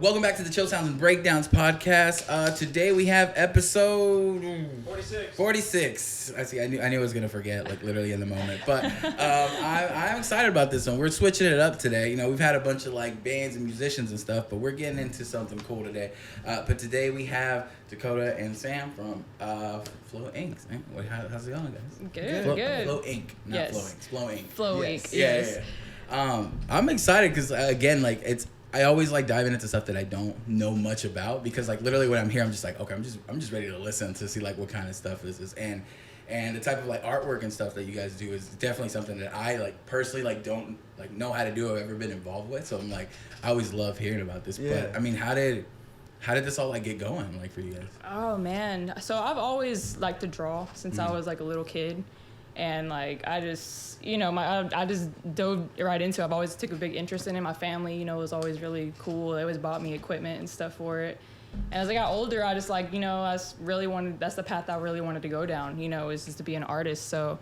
Welcome back to the Chill Sounds and Breakdowns podcast. Today we have episode 46. I see. I knew I was gonna forget, like literally in the moment. But I'm excited about this one. We're switching it up today. You know, we've had a bunch of like bands and musicians and stuff, but we're getting into something cool today. But today we have Dakota and Sam from Flo Ink. How's it going, guys? Good. Flo Ink, not yes. Flo Ink. Flo Ink. Flo Ink. Yes. Yeah. I'm excited because again, like I always like diving into stuff that I don't know much about because like literally when I'm here, I'm just like, okay, I'm just ready to listen to see like what kind of stuff this is and the type of like artwork and stuff that you guys do is definitely something that I like personally like don't like know how to do or ever been involved with. So I'm like, I always love hearing about this. Yeah. But I mean, how did this all like get going like for you guys? Oh man, so I've always liked to draw since I was like a little kid. And like I just, I just dove right into it. I've always took a big interest in it. My family, was always really cool. They always bought me equipment and stuff for it. And as I got older, I just like, that's the path I really wanted to go down, is just to be an artist. So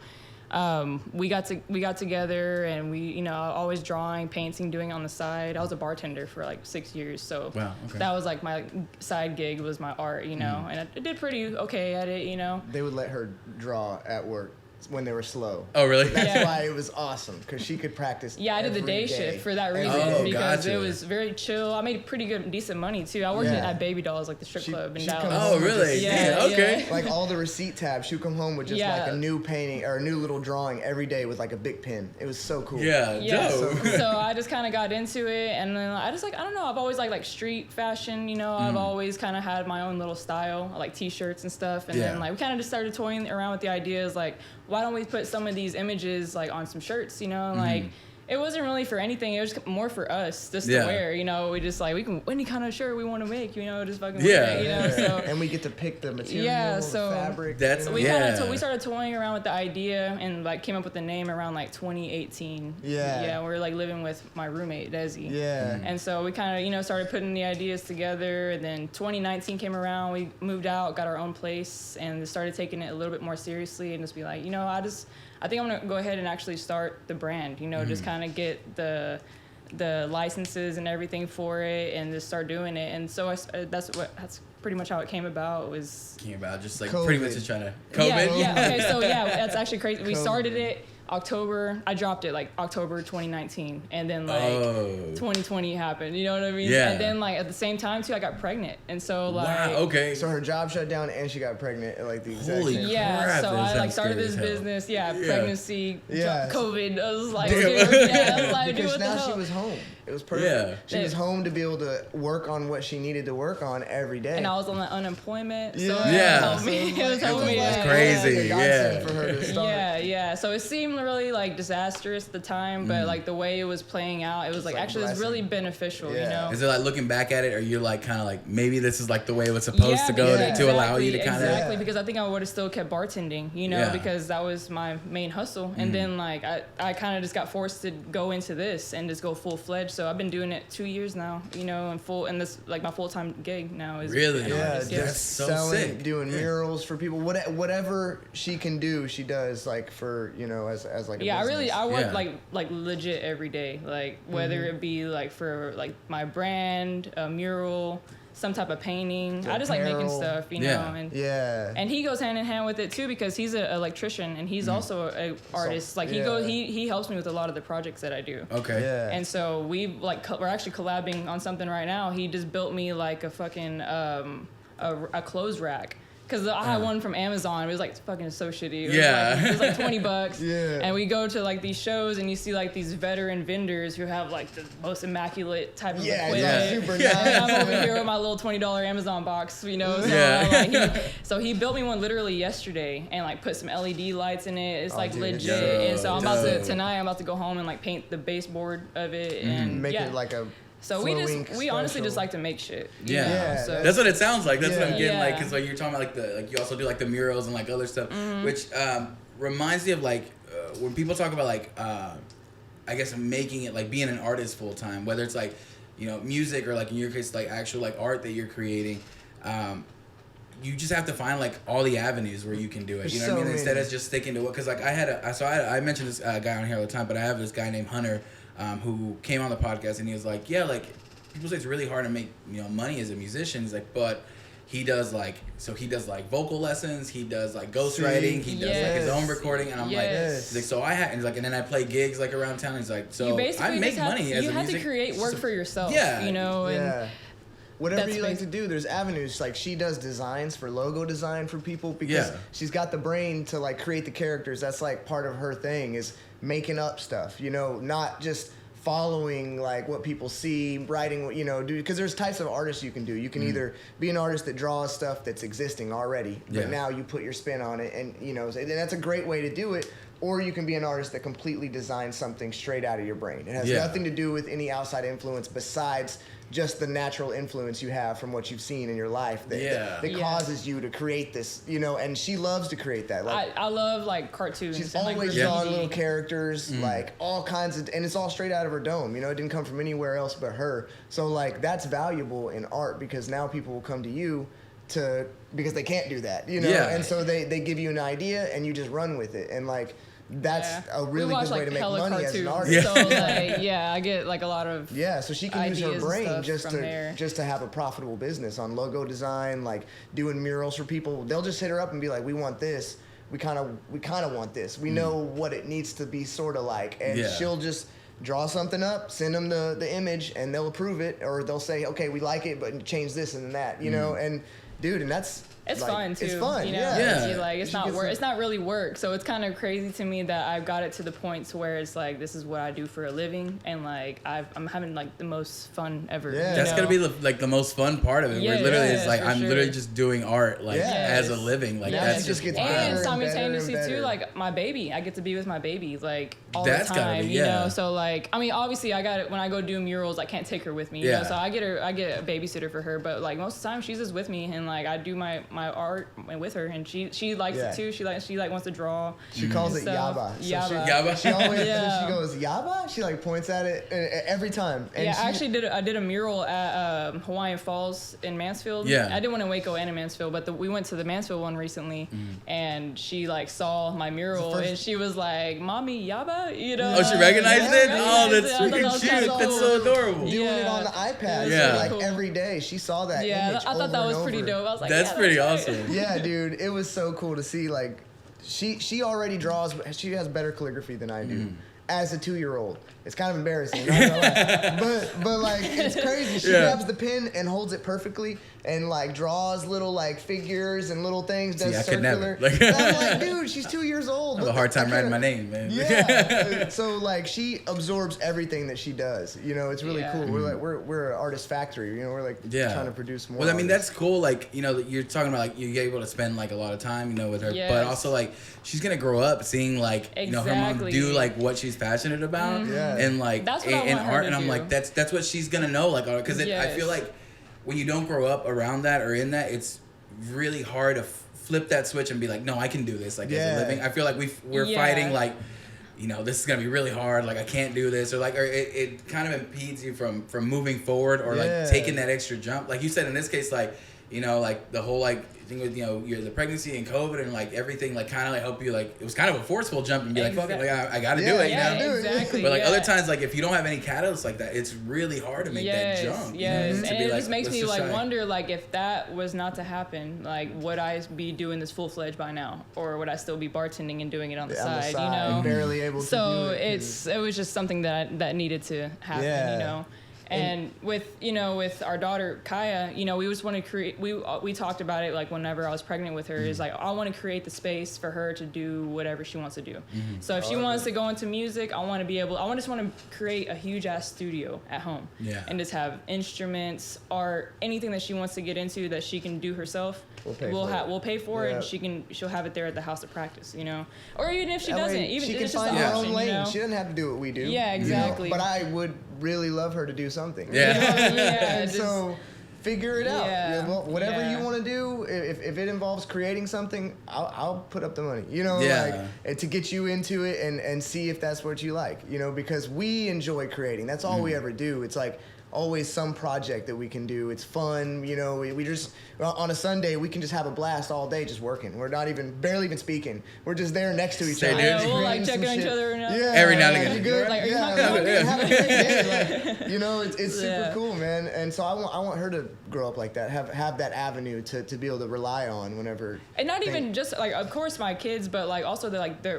we got together and we, always drawing, painting, doing it on the side. I was a bartender for like 6 years. So wow, okay. That was like my side gig was my art, and I did pretty okay at it, They would let her draw at work when they were slow. Oh, really? That's why it was awesome, because she could practice I did the day shift for that reason, because it was very chill. I made pretty good, decent money, too. I worked at Baby Dolls, like the strip club in Dallas. Oh, really? Yeah, okay. Like all the receipt tabs, she would come home with just like a new painting or a new little drawing every day with like a big pen. It was so cool. Yeah. Dope. So I just kind of got into it, and then I just like, I don't know, I've always like street fashion, I've always kind of had my own little style, like t-shirts and stuff, and then like we kind of just started toying around with the ideas, like, why don't we put some of these images like on some shirts, like it wasn't really for anything, it was more for us just to wear, we just like, we can any kind of shirt we want to make, just fucking wear it, so and we get to pick the material, the fabric. That's we started toying around with the idea and like came up with the name around like 2018. We were like living with my roommate Desi. And so we kind of started putting the ideas together, and then 2019 came around, we moved out, got our own place, and started taking it a little bit more seriously and just be like, I think I'm gonna go ahead and actually start the brand, just kind of get the licenses and everything for it and just start doing it. And so that's pretty much how it came about. Just like COVID. pretty much just trying to COVID. Yeah. Okay. So that's actually crazy. We started it October. I dropped it like October 2019, and then like 2020 happened. You know what I mean? Yeah. And then like at the same time too, I got pregnant, and so like okay. So her job shut down and she got pregnant at like the exact Holy same time. crap, so I like started this business. pregnancy, COVID. I was like, because now she was home. It was perfect. Yeah. She was home to be able to work on what she needed to work on every day. And I was on the unemployment. So It was crazy. For her to start. So it seemed really like disastrous at the time, but like the way it was playing out, it was like actually it was really beneficial. Is it like looking back at it, or you're like kind of like maybe this is like the way it was supposed to go to allow you to kind of because I think I would have still kept bartending, because that was my main hustle, and then like I kind of just got forced to go into this and just go full fledged. So I've been doing it 2 years now, and this like my full-time gig now is really just so selling, sick. doing murals for people, whatever she can do, she does, like for as like a business. I work like legit every day, like whether it be like for like my brand, a mural, some type of painting. I just like making stuff, and he goes hand in hand with it too, because he's an electrician and he's also an artist. Like he helps me with a lot of the projects that I do. And so we're actually collabing on something right now. He just built me like a fucking a clothes rack. Because I had one from Amazon. It was like fucking so shitty. It was like $20. And we go to like these shows and you see like these veteran vendors who have like the most immaculate type of equipment. Super nice. And I'm over here with my little $20 Amazon box, So he built me one literally yesterday and like put some LED lights in it. It's like legit. And so tonight I'm about to go home and like paint the baseboard of it and make it like a. So we honestly just like to make shit. So that's what it sounds like. That's what I'm getting like, because like you're talking about like you also do like the murals and like other stuff, which reminds me of like when people talk about like I guess making it like being an artist full time, whether it's like music or like in your case like actual like art that you're creating. You just have to find like all the avenues where you can do it. You know what I mean? Instead of just sticking to it, because like I mentioned this guy on here all the time, but I have this guy named Hunter. Who came on the podcast and he was like, people say it's really hard to make money as a musician. He's like, but he does like vocal lessons. He does like ghostwriting. He does like his own recording. And I'm like, he's like, so I had, and he's like, and then I play gigs like around town. He's like, so I make money as a musician. You have to create work for yourself. And whatever you like to do, there's avenues. Like she does designs for logo design for people because she's got the brain to like create the characters. That's like part of her thing is making up stuff, not just following like what people see, writing, do, because there's types of artists you can do. You can either be an artist that draws stuff that's existing already, but now you put your spin on it, and and that's a great way to do it. Or you can be an artist that completely designs something straight out of your brain. It has nothing to do with any outside influence besides just the natural influence you have from what you've seen in your life that causes you to create this, and she loves to create that. Like I love like cartoons. She's always drawing little characters, like all kinds of, and it's all straight out of her dome. It didn't come from anywhere else but her. So like that's valuable in art because now people will come to you because they can't do that, and so they give you an idea and you just run with it, and like that's a really good way to make money as an artist. So like, I get like a lot of so she can use her brain just to have a profitable business on logo design, like doing murals for people. They'll just hit her up and be like, we want this. We kind of want this. We know what it needs to be sort of like, and she'll just draw something up, send them the image, and they'll approve it, or they'll say, okay, we like it, but change this and that, and dude, and that's. It's like, fun too. It's fun, It's not work. It's not really work. So it's kind of crazy to me that I've got it to the point to where it's like this is what I do for a living, and like I'm having like the most fun ever. Yeah, that's gonna be the most fun part of it. Where literally it's like I'm literally just doing art as a living. Like that's just gets and simultaneously too, like my baby, I get to be with my baby like all the time. You know, so like I mean, obviously I got it when I go do murals. I can't take her with me. You know, so I get a babysitter for her, but like most of the time she's just with me, and like I do my art with her, and she likes it too. She wants to draw. She calls it yaba. Yaba. She always she goes yaba. She like points at it every time. And I did a mural at Hawaiian Falls in Mansfield. Yeah. I did one in Waco and in Mansfield, but we went to the Mansfield one recently, and she like saw my mural and she was like, "Mommy, yaba," you know. Oh, she recognized it. Oh, that's freaking cute. That's so adorable. Doing it on the iPad. So like every day, she saw that image. I thought that was pretty dope. I was like, that's pretty awesome. Yeah, dude, it was so cool to see. Like, she already draws. She has better calligraphy than I do. As a 2-year-old, it's kind of embarrassing, not gonna lie. but like it's crazy. She grabs the pen and holds it perfectly, and like draws little like figures and little things. Does circular. I'm like, dude, she's 2 years old. I have a hard time writing my name, man. Yeah. So like she absorbs everything that she does. It's really cool. We're like we're an artist factory. We're like trying to produce more. Well, I mean that's cool. Like you're talking about like you're able to spend like a lot of time with her, but also like she's gonna grow up seeing like her mom do like what she's passionate about, and like in art, and I'm like that's what she's gonna know, like because I feel like when you don't grow up around that or in that, it's really hard to flip that switch and be like, no, I can do this like as a living. I feel like we're fighting like this is gonna be really hard, like I can't do this, or it kind of impedes you from moving forward or like taking that extra jump, like you said in this case, like like the whole like thing with the pregnancy and COVID and like everything, like kind of like help you, like it was kind of a forceful jump and be like, fuck it, like I gotta do it, exactly. But like other times, like if you don't have any catalysts like that, it's really hard to make that jump. And it just makes me like wonder, like if that was not to happen, like would I be doing this full-fledged by now, or would I still be bartending and doing it on the side? Barely able to do it. So it was just something that needed to happen. And with our daughter Kaya, we just want to create. We talked about it like whenever I was pregnant with her. Is like I want to create the space for her to do whatever she wants to do. So if she wants to go into music, I just want to create a huge ass studio at home. And just have instruments, art, anything that she wants to get into that she can do herself. We'll pay for it, and she'll have it there at the house to practice. Or even if she doesn't, even she can it's find just her own lane. She doesn't have to do what we do. Yeah, exactly. But I would really love her to do something. So figure it out. Whatever you want to do, if it involves creating something, I'll put up the money. Like to get you into it and see if that's what you like. Because we enjoy creating. That's all we ever do. It's like always some project that we can do. It's fun, you know. We just on a Sunday we can just have a blast all day just working. We're not barely even speaking. We're just there next to each other. We'll like check on each other. Every now and again. You good? Like, are you have a great day. Like, you know, it's super cool, man. And so I want her to grow up like that. Have that avenue to be able to rely on whenever. And not even just like, of course, my kids, but like also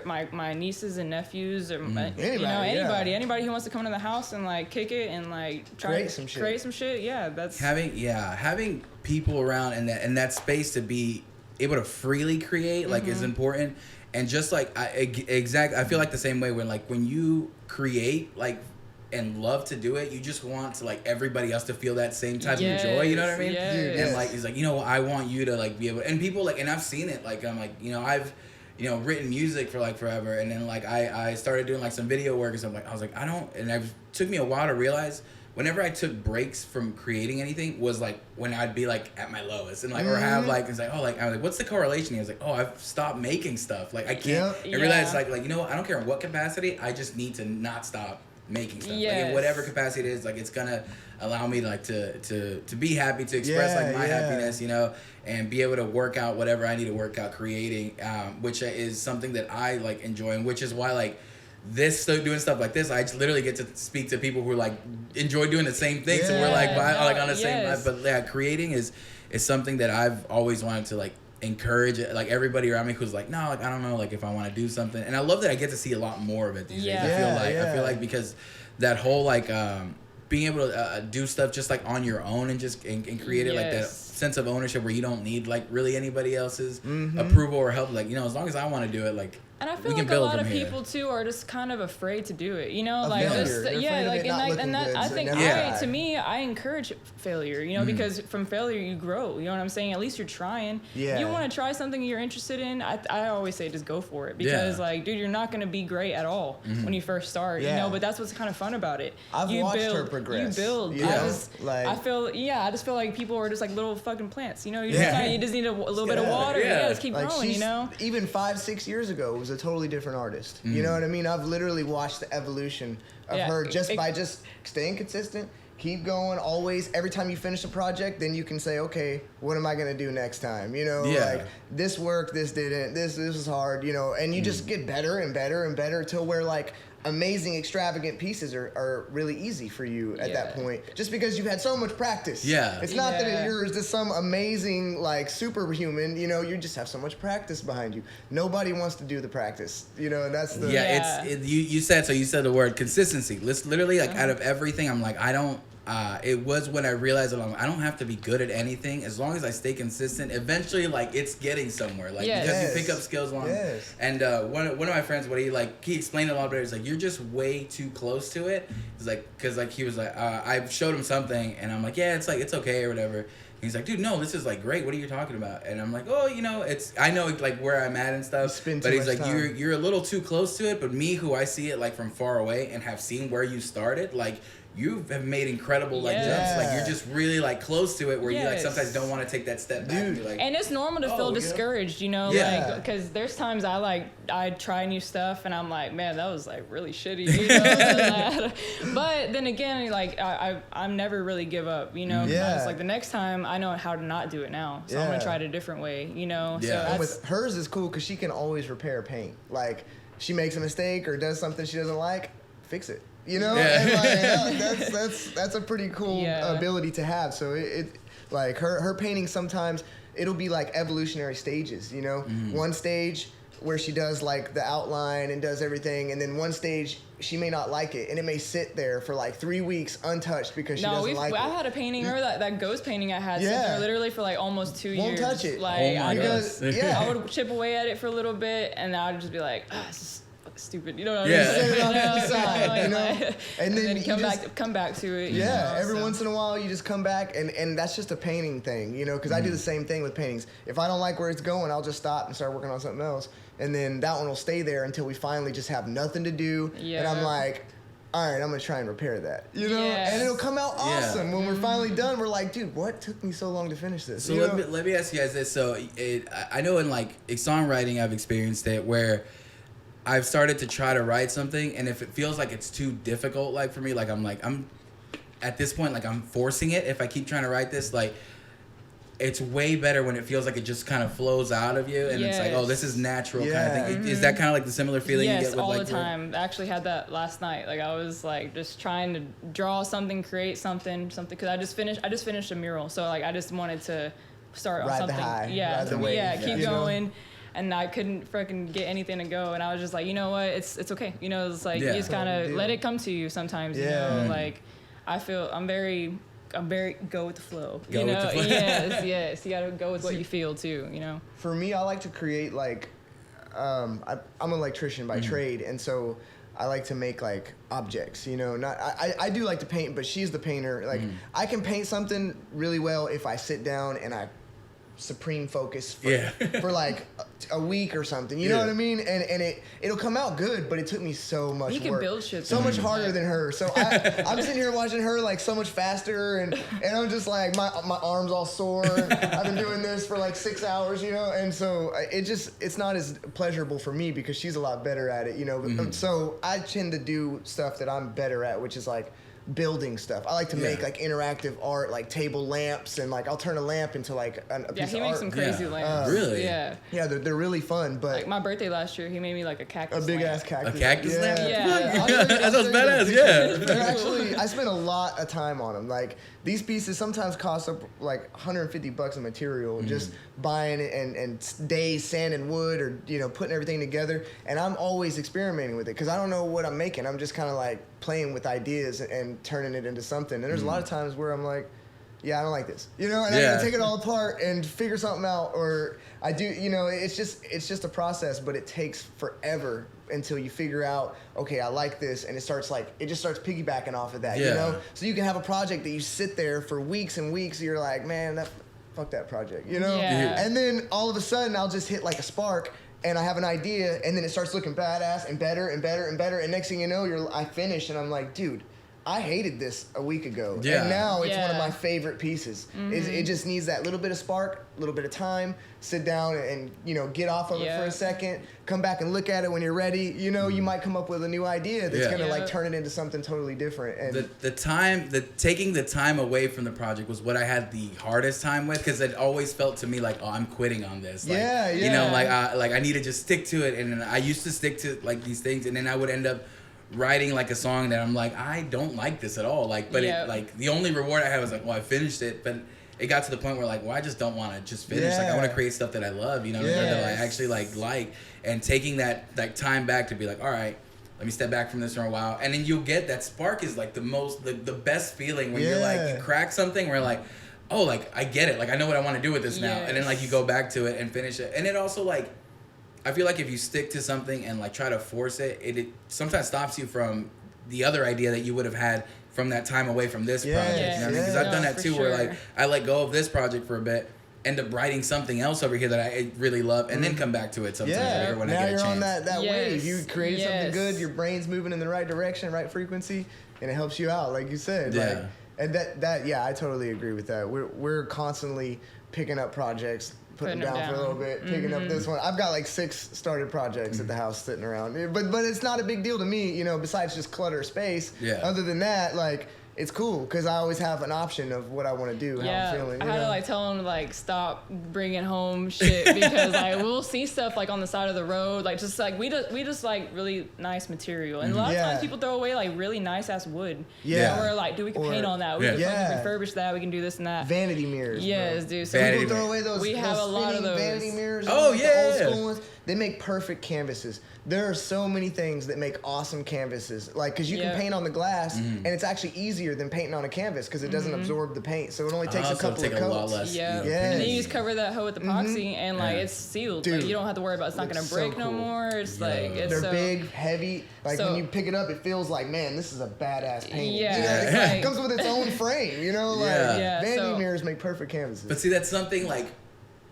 my nieces and nephews, or anybody who wants to come into the house and like kick it and like try to create some shit. Yeah, that's having people around and that space to be able to freely create like is important. And just like I feel like the same way when you create like and love to do it, you just want to like everybody else to feel that same type of joy, you know what I mean? And like he's like, you know, I want you to like be able, and people like, and I've seen it, like I'm like, you know, I've written music for like forever, and then like I started doing like some video work and stuff. Like I was like, it took me a while to realize whenever I took breaks from creating anything was like when I'd be like at my lowest and like or have like it's like I was like, what's the correlation? He was like, I've stopped making stuff. Like I can't. I realized like you know what? I don't care in what capacity. I just need to not stop making stuff. Like in whatever capacity it is, like it's gonna allow me like to be happy, to express like my happiness, you know, and be able to work out whatever I need to work out creating, which is something that I like enjoy, and which is why like doing stuff like this, I literally get to speak to people who like enjoy doing the same thing. So we're like on the same vibe. But yeah, creating is something that I've always wanted to like encourage like everybody around me who's like, no, like I don't know, like if I want to do something. And I love that I get to see a lot more of it these days. I feel like because that whole like being able to do stuff just like on your own and just and create it like that sense of ownership where you don't need like really anybody else's approval or help. Like, you know, as long as I want to do it, like. And I feel like a lot of people too are just kind of afraid to do it, you know, like to me, I encourage failure, you know, because from failure you grow, you know what I'm saying? At least you're trying. Yeah. You want to try something you're interested in, I always say just go for it, because like, dude, you're not going to be great at all when you first start, you know, but that's what's kind of fun about it. I've watched her progress. You build. Yeah. I just feel like people are just like little fucking plants, you know, you just need a little bit of water. Just keep like growing, you know? Even 5-6 years ago, it was a totally different artist. You know what I mean? I've literally watched the evolution of her by just staying consistent, keep going, always. Every time you finish a project, then you can say, okay, what am I gonna do next time? You know, like this worked, this didn't, this was hard, you know, and you just get better and better and better till where like amazing, extravagant pieces are really easy for you at that point, just because you've had so much practice. It's not that you're just some amazing, like, superhuman, you know, you just have so much practice behind you. Nobody wants to do the practice, you know, and that's the... You said the word consistency. Literally, like, out of everything, I'm like, it was when I realized that I don't have to be good at anything as long as I stay consistent. Eventually, like it's getting somewhere, like because you pick up skills along. And one of my friends, he explained it a lot better. He's like, you're just way too close to it. He's like, because like he was like, I showed him something, and I'm like, yeah, it's like it's okay or whatever. And he's like, dude, no, this is like great. What are you talking about? And I'm like, oh, you know, I know like where I'm at and stuff. But he's like, you're a little too close to it. But me, who I see it like from far away and have seen where you started, like. You have made incredible like jumps. Like you're just really like close to it, where you like sometimes don't want to take that step back. And, like, and it's normal to feel discouraged, you know, like because there's times I try new stuff and I'm like, man, that was like really shitty, you know. But then again, like I'm never really give up, you know. It's like the next time I know how to not do it now, so I'm gonna try it a different way, you know. So and with hers is cool because she can always repair paint. Like she makes a mistake or does something she doesn't like, fix it. You know, and like, that's a pretty cool ability to have. So it like her painting sometimes it'll be like evolutionary stages. You know, one stage where she does like the outline and does everything, and then one stage she may not like it, and it may sit there for like 3 weeks untouched because she doesn't like it. I had a painting, or that ghost painting I had sit there literally for like almost 2 years. Won't touch it. Like I would chip away at it for a little bit, and I would just be like, this is stupid, you know what I mean? Set it on the side, you know? And then you come back to it. Every once in a while you just come back, and that's just a painting thing, you know, because I do the same thing with paintings. If I don't like where it's going, I'll just stop and start working on something else, and then that one will stay there until we finally just have nothing to do, and I'm like, all right, I'm going to try and repair that, you know? And it'll come out awesome. When we're finally done, we're like, dude, what took me so long to finish this? So let me ask you guys this. So I know in like songwriting I've experienced it where I've started to try to write something, and if it feels like it's too difficult, like for me, like I'm at this point, like I'm forcing it. If I keep trying to write this, like it's way better when it feels like it just kind of flows out of you, and it's like, oh, this is natural kind of thing. Is that kind of like the similar feeling you get with all like the time? I actually had that last night. Like I was like just trying to draw something, create something, because I just finished a mural, so like I just wanted to start on something. Keep going. And I couldn't freaking get anything to go, and I was just like, you know what, it's okay. You know, it's like you just gotta let it come to you sometimes. You know, like I feel I'm very go with the flow. You know, yes. You gotta go with what you feel too. You know. For me, I like to create like, I'm an electrician by trade, and so I like to make like objects. You know, I do like to paint, but she's the painter. Like I can paint something really well if I sit down and I supreme focus for like a week or something, you know what I mean, and it'll come out good, but it took me so much work. You can build shit so much harder than her, so I'm sitting here watching her like so much faster, and I'm just like my arms all sore. I've been doing this for like 6 hours, you know, and so it's not as pleasurable for me because she's a lot better at it, you know. So I tend to do stuff that I'm better at, which is like building stuff. I like to make like interactive art, like table lamps, and like I'll turn a lamp into like a piece of art. Yeah, he makes some crazy lamps. Really? Yeah. Yeah, they're really fun. But like my birthday last year, he made me like a cactus. A big ass cactus. A cactus lamp? Yeah. That sounds badass. Yeah. They're actually, I spent a lot of time on them. Like these pieces sometimes cost up like $150 of material, just buying it and days sanding wood or, you know, putting everything together. And I'm always experimenting with it because I don't know what I'm making. I'm just kind of like playing with ideas and turning it into something. And there's a lot of times where I'm like, yeah, I don't like this, you know, and I gotta take it all apart and figure something out, or I do, you know, it's just a process, but it takes forever until you figure out, okay, I like this, and it just starts piggybacking off of that, you know? So you can have a project that you sit there for weeks and weeks, and you're like, man, fuck that project, you know? And then all of a sudden, I'll just hit like a spark, and I have an idea, and then it starts looking badass and better and better and better, and next thing you know, I finish, and I'm like, dude, I hated this a week ago, and now it's one of my favorite pieces. It just needs that little bit of spark, a little bit of time, sit down and, you know, get off of it for a second, come back and look at it when you're ready. You know, you might come up with a new idea that's going to like turn it into something totally different. And taking the time away from the project was what I had the hardest time with, because it always felt to me like, oh, I'm quitting on this. Like, you know, like I need to just stick to it. And I used to stick to like these things, and then I would end up writing like a song that I'm like, I don't like this at all. Like, but it, like the only reward I had was like, well, I finished it, but it got to the point where like, well, I just don't want to just finish. Like, I want to create stuff that I love, you know, that I actually like, and taking that time back to be like, all right, let me step back from this for a while, and then you'll get that spark is like the best feeling when you're like, you crack something where like, oh, like I get it, like I know what I want to do with this now, and then like you go back to it and finish it, and it also like, I feel like if you stick to something and like try to force it, it sometimes stops you from the other idea that you would have had from that time away from this project. You know what I mean? Because I've done that too, where like I let go of this project for a bit, end up writing something else over here that I really love, and then come back to it sometimes later when I get a chance. Now you're on that wave. You create something good, your brain's moving in the right direction, right frequency, and it helps you out, like you said. Like, and that I totally agree with that. We're constantly picking up projects, putting them down for a little bit, picking up this one. I've got like 6 started projects at the house sitting around, but it's not a big deal to me, you know, besides just clutter space. Other than that, like, it's cool because I always have an option of what I want to do, how I'm feeling. I had to like tell him to like stop bringing home shit because like we'll see stuff like on the side of the road, like just like we just like really nice material, and a lot of times people throw away like really nice ass wood. And we're like, dude, we can paint on that. We can refurbish that. We can do this and that. Vanity mirrors. Yes, dude. So people throw away those. We have a lot of those vanity mirrors. Oh the old school ones. They make perfect canvases. There are so many things that make awesome canvases. Like, because you can paint on the glass, and it's actually easier than painting on a canvas because it doesn't absorb the paint. So it only takes a couple of coats. A lot less. And then you just cover that hoe with epoxy, and like it's sealed. Dude, like, you don't have to worry about it's not going to break no more. It's like it's they're big, heavy. Like when you pick it up, it feels like, man, this is a badass painting. You know, it comes with its own frame. You know, like vanity mirrors make perfect canvases. But see, that's something like.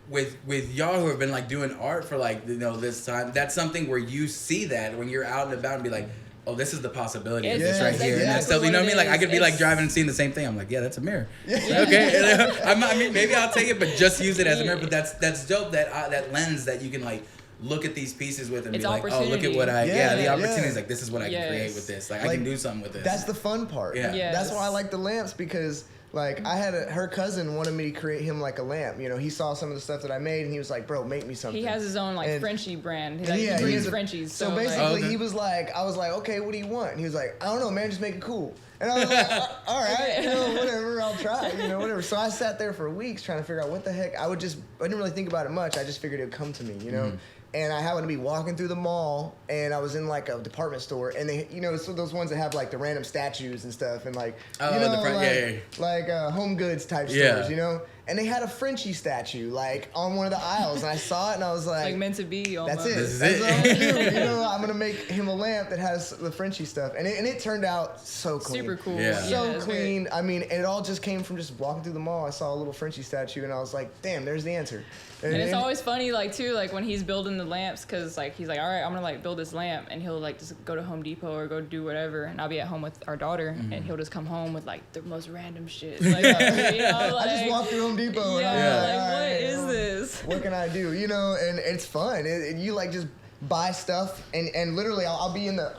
With y'all who have been like doing art for like, you know, this time, that's something where you see that when you're out and about and be like, oh, this is the possibility of this right here. And that's stuff, you know what I mean? Like I could be like driving and seeing the same thing. I'm like, yeah, that's a mirror. Okay. I mean, maybe I'll take it, but just use it as a mirror. But that's dope, that lens that you can like look at these pieces with and be like, oh, look at what the opportunity is like, this is what I can create with this. Like I can do something with this. That's the fun part. Yeah. Yes. That's why I like the lamps, because like I had her cousin wanted me to create him like a lamp. You know, he saw some of the stuff that I made and he was like, bro, make me something. He has his own like Frenchie brand. He breeds Frenchies. So basically he was like, I was like, okay, what do you want? And he was like, I don't know, man, just make it cool. And I was like, all right, you know, whatever, I'll try, you know, whatever. So I sat there for weeks trying to figure out what the heck. I didn't really think about it much. I just figured it would come to me, you know. And I happened to be walking through the mall, and I was in like a department store, and they, you know, so those ones that have like the random statues and stuff, and like, like home goods type stores, you know. And they had a Frenchie statue like on one of the aisles, and I saw it, and I was like meant to be. Almost. That's it. That's what I'm gonna do. You know, I'm gonna make him a lamp that has the Frenchie stuff, and it turned out so clean, super cool, so clean. Great. I mean, it all just came from just walking through the mall. I saw a little Frenchie statue, and I was like, damn, there's the answer. And it's always funny, like too, like when he's building the lamps, cause like he's like, all right, I'm gonna like build this lamp, and he'll like just go to Home Depot or go do whatever, and I'll be at home with our daughter, and he'll just come home with like the most random shit. Like, you know, like, I just walked through Home Depot, and like, what is this? What can I do? You know, and it's fun. You like just buy stuff, and literally I'll be in the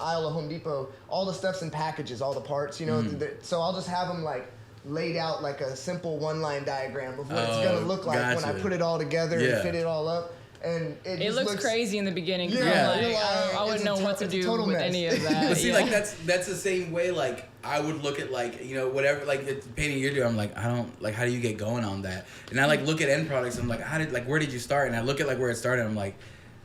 aisle of Home Depot. All the stuff's in packages, all the parts, you know. So I'll just have them like laid out like a simple one-line diagram of what it's gonna look like when I put it all the and fit it all up. And it looks crazy in the beginning. I wouldn't know what to do with any of that. But see, like that's the same way. Like I would look at like, you know, whatever, like the painting you're doing. I'm like, I don't like, how do you get going on that? And I like look at end products. I'm like, where did you start? And I look at like where it started. I'm like,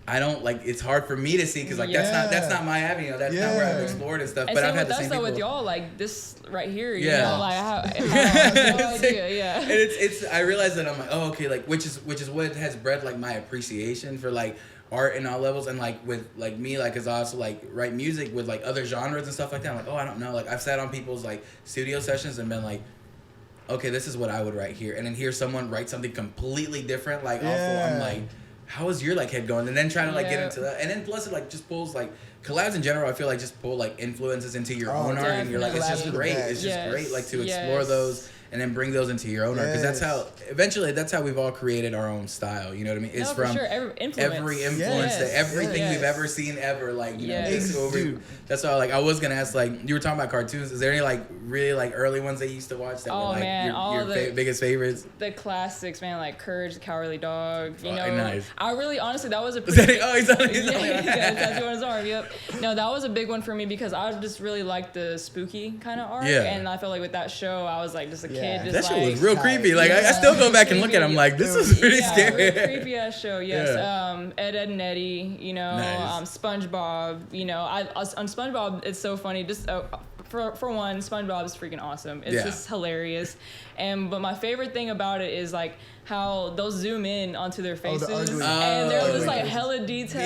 I don't like. It's hard for me to see because like that's not my avenue. You know, that's not where I've explored and stuff. And but I've had the same people. With y'all, like this right here. You know, like I have no idea. And it's I realize that I'm like, oh, okay, like which is what has bred like my appreciation for like art in all levels, and like with like me, like as I also like write music with like other genres and stuff like that. I'm like, oh, I don't know. Like I've sat on people's like studio sessions and been like, okay, this is what I would write here, and then hear someone write something completely different. Like awful. I'm like, how is your like head going? And then trying to like get into that, and then plus it like just pulls like collabs in general. I feel like just pull like influences into your own art, and you're like, it's just great. It's just great like to explore those and then bring those into your own art, because that's how we've all created our own style. You know what I mean? It's from every influence to everything we've ever seen ever. Like you know, that's why like I was gonna ask, like you were talking about cartoons. Is there any like really like early ones that you used to watch that were like your biggest favorites? The classics, man, like Courage the Cowardly Dog. You know, nice. I really honestly that was a pretty he's on his tattoo on his arm. Yep. No, that was a big one for me because I just really liked the spooky kind of art. And I felt like with that show, I was like just a kid. Just that shit was real creepy. Like I still go back and look at it. I'm like, this is pretty scary. Creepy ass show. Yes. Ed, and Eddie. You know, SpongeBob. You know, on SpongeBob, it's so funny. Just for one, SpongeBob is freaking awesome. It's just hilarious. But my favorite thing about it is like how they'll zoom in onto their faces and they're just like hella detailed.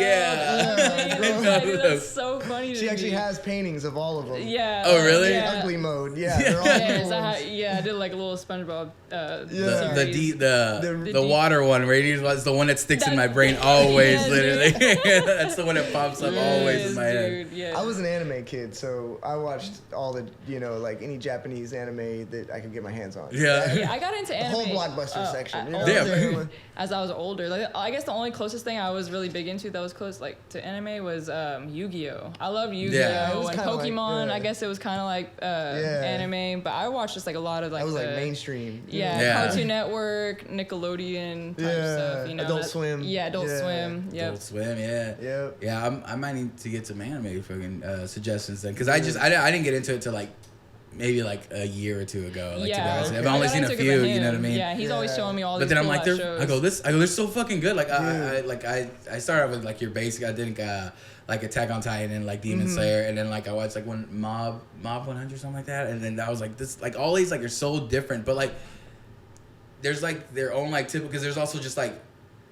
That's so funny. She actually has paintings of all of them. Yeah. Oh really? Ugly mode. Yeah. They're all I did like a little SpongeBob. The water one where he was the one that sticks in my brain always. Literally, that's the one that pops up always in my head. Yes. I was an anime kid, so I watched all the like any Japanese anime that I could get my hands on. Yeah, I got into anime. The whole blockbuster section. As I was older, like I guess the only closest thing I was really big into that was close like to anime was Yu-Gi-Oh. I loved Yu-Gi-Oh and Pokemon. Like, I guess it was kind of like anime, but I watched just like a lot of like. I was like mainstream. Cartoon Network, Nickelodeon type stuff. You know, Adult Swim. Adult Swim. Yep. Adult Swim. Yeah. I might need to get some anime fucking suggestions then, because I didn't get into it till like. Maybe like a year or two ago. Like, to be honest. I've only seen a few. You know what I mean? Yeah, he's always showing me all these. But then I'm like, shows. I go, they're so fucking good. Like, I started out with like your basic. I did like Attack on Titan and like Demon Slayer, and then like I watched like one Mob 100 something like that, and then I was like, this like all these like are so different, but like there's like their own like typical, because there's also just like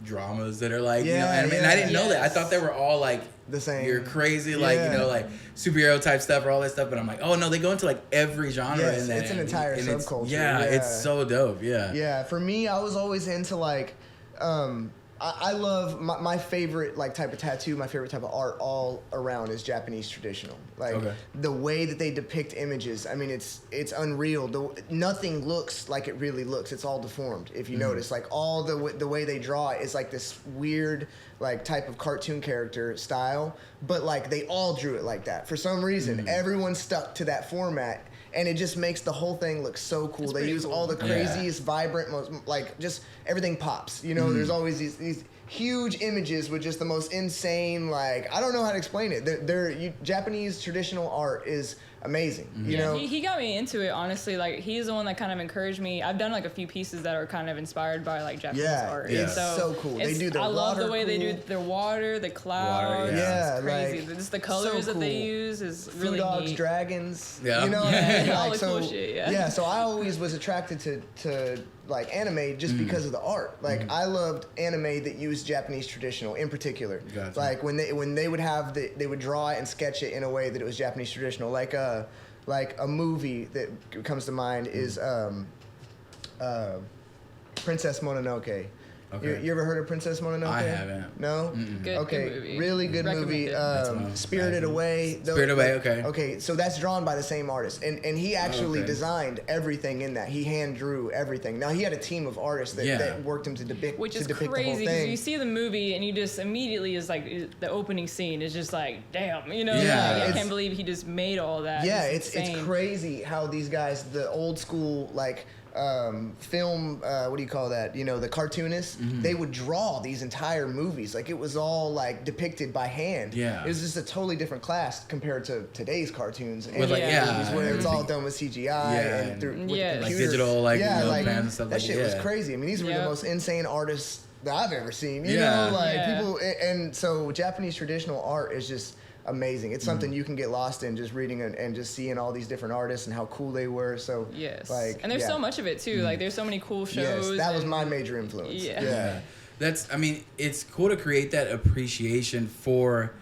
dramas that are like you know anime, and I didn't know that. I thought they were all like the same. You're crazy like you know like superhero type stuff or all that stuff, but I'm like, oh no, they go into like every genre. Yes, it's an entire subculture. It's so dope. Yeah. Yeah, for me, I was always into like I love my favorite like type of tattoo, my favorite type of art all around is Japanese traditional. Like the way that they depict images, I mean it's unreal. Nothing looks like it really looks. It's all deformed. If you notice, like all the way they draw it is like this weird like type of cartoon character style, but like they all drew it like that. For some reason, everyone stuck to that format. And it just makes the whole thing look so cool. They use all the craziest, vibrant, most, like just everything pops. You know, there's always these huge images with just the most insane, like, I don't know how to explain it. Japanese traditional art is amazing. You know, he got me into it, honestly. Like, he's the one that kind of encouraged me. I've done like a few pieces that are kind of inspired by like Japanese art. Yeah, so cool. They do their I love water the way they do their water, the clouds. It's crazy. Like, just the colors that they use is really dogs, neat. Dragons. Yeah. You know, all the cool shit. So I always was attracted to like anime just because of the art. Like I loved anime that used Japanese traditional in particular. Gotcha. Like when they would have they would draw it and sketch it in a way that it was Japanese traditional. Like a movie that comes to mind is Princess Mononoke. Okay. You ever heard of Princess Mononoke? I haven't. No? Good movie. Really good movie. Spirited Away. Spirited Away, okay. Okay, so that's drawn by the same artist. And he actually designed everything in that. He hand drew everything. Now, he had a team of artists that worked him to depict Which is the whole crazy, thing. because you see the movie and you just immediately is like, the opening scene is just like, damn, you know? Like, I can't believe he just made all that. Yeah, it's crazy how these guys, the old school, like, film, what do you call that? You know, the cartoonists, they would draw these entire movies. Like, it was all, like, depicted by hand. Yeah. It was just a totally different class compared to today's cartoons. And movies where it's all done with CGI and through with like digital, like, like and stuff. That shit was crazy. I mean, these were the most insane artists that I've ever seen. You know, like, people, and so Japanese traditional art is just amazing. It's something you can get lost in just reading and just seeing all these different artists and how cool they were. So like, and there's so much of it too. Like, there's so many cool shows. Yes, that was my major influence. Yeah. That's, I mean, it's cool to create that appreciation for,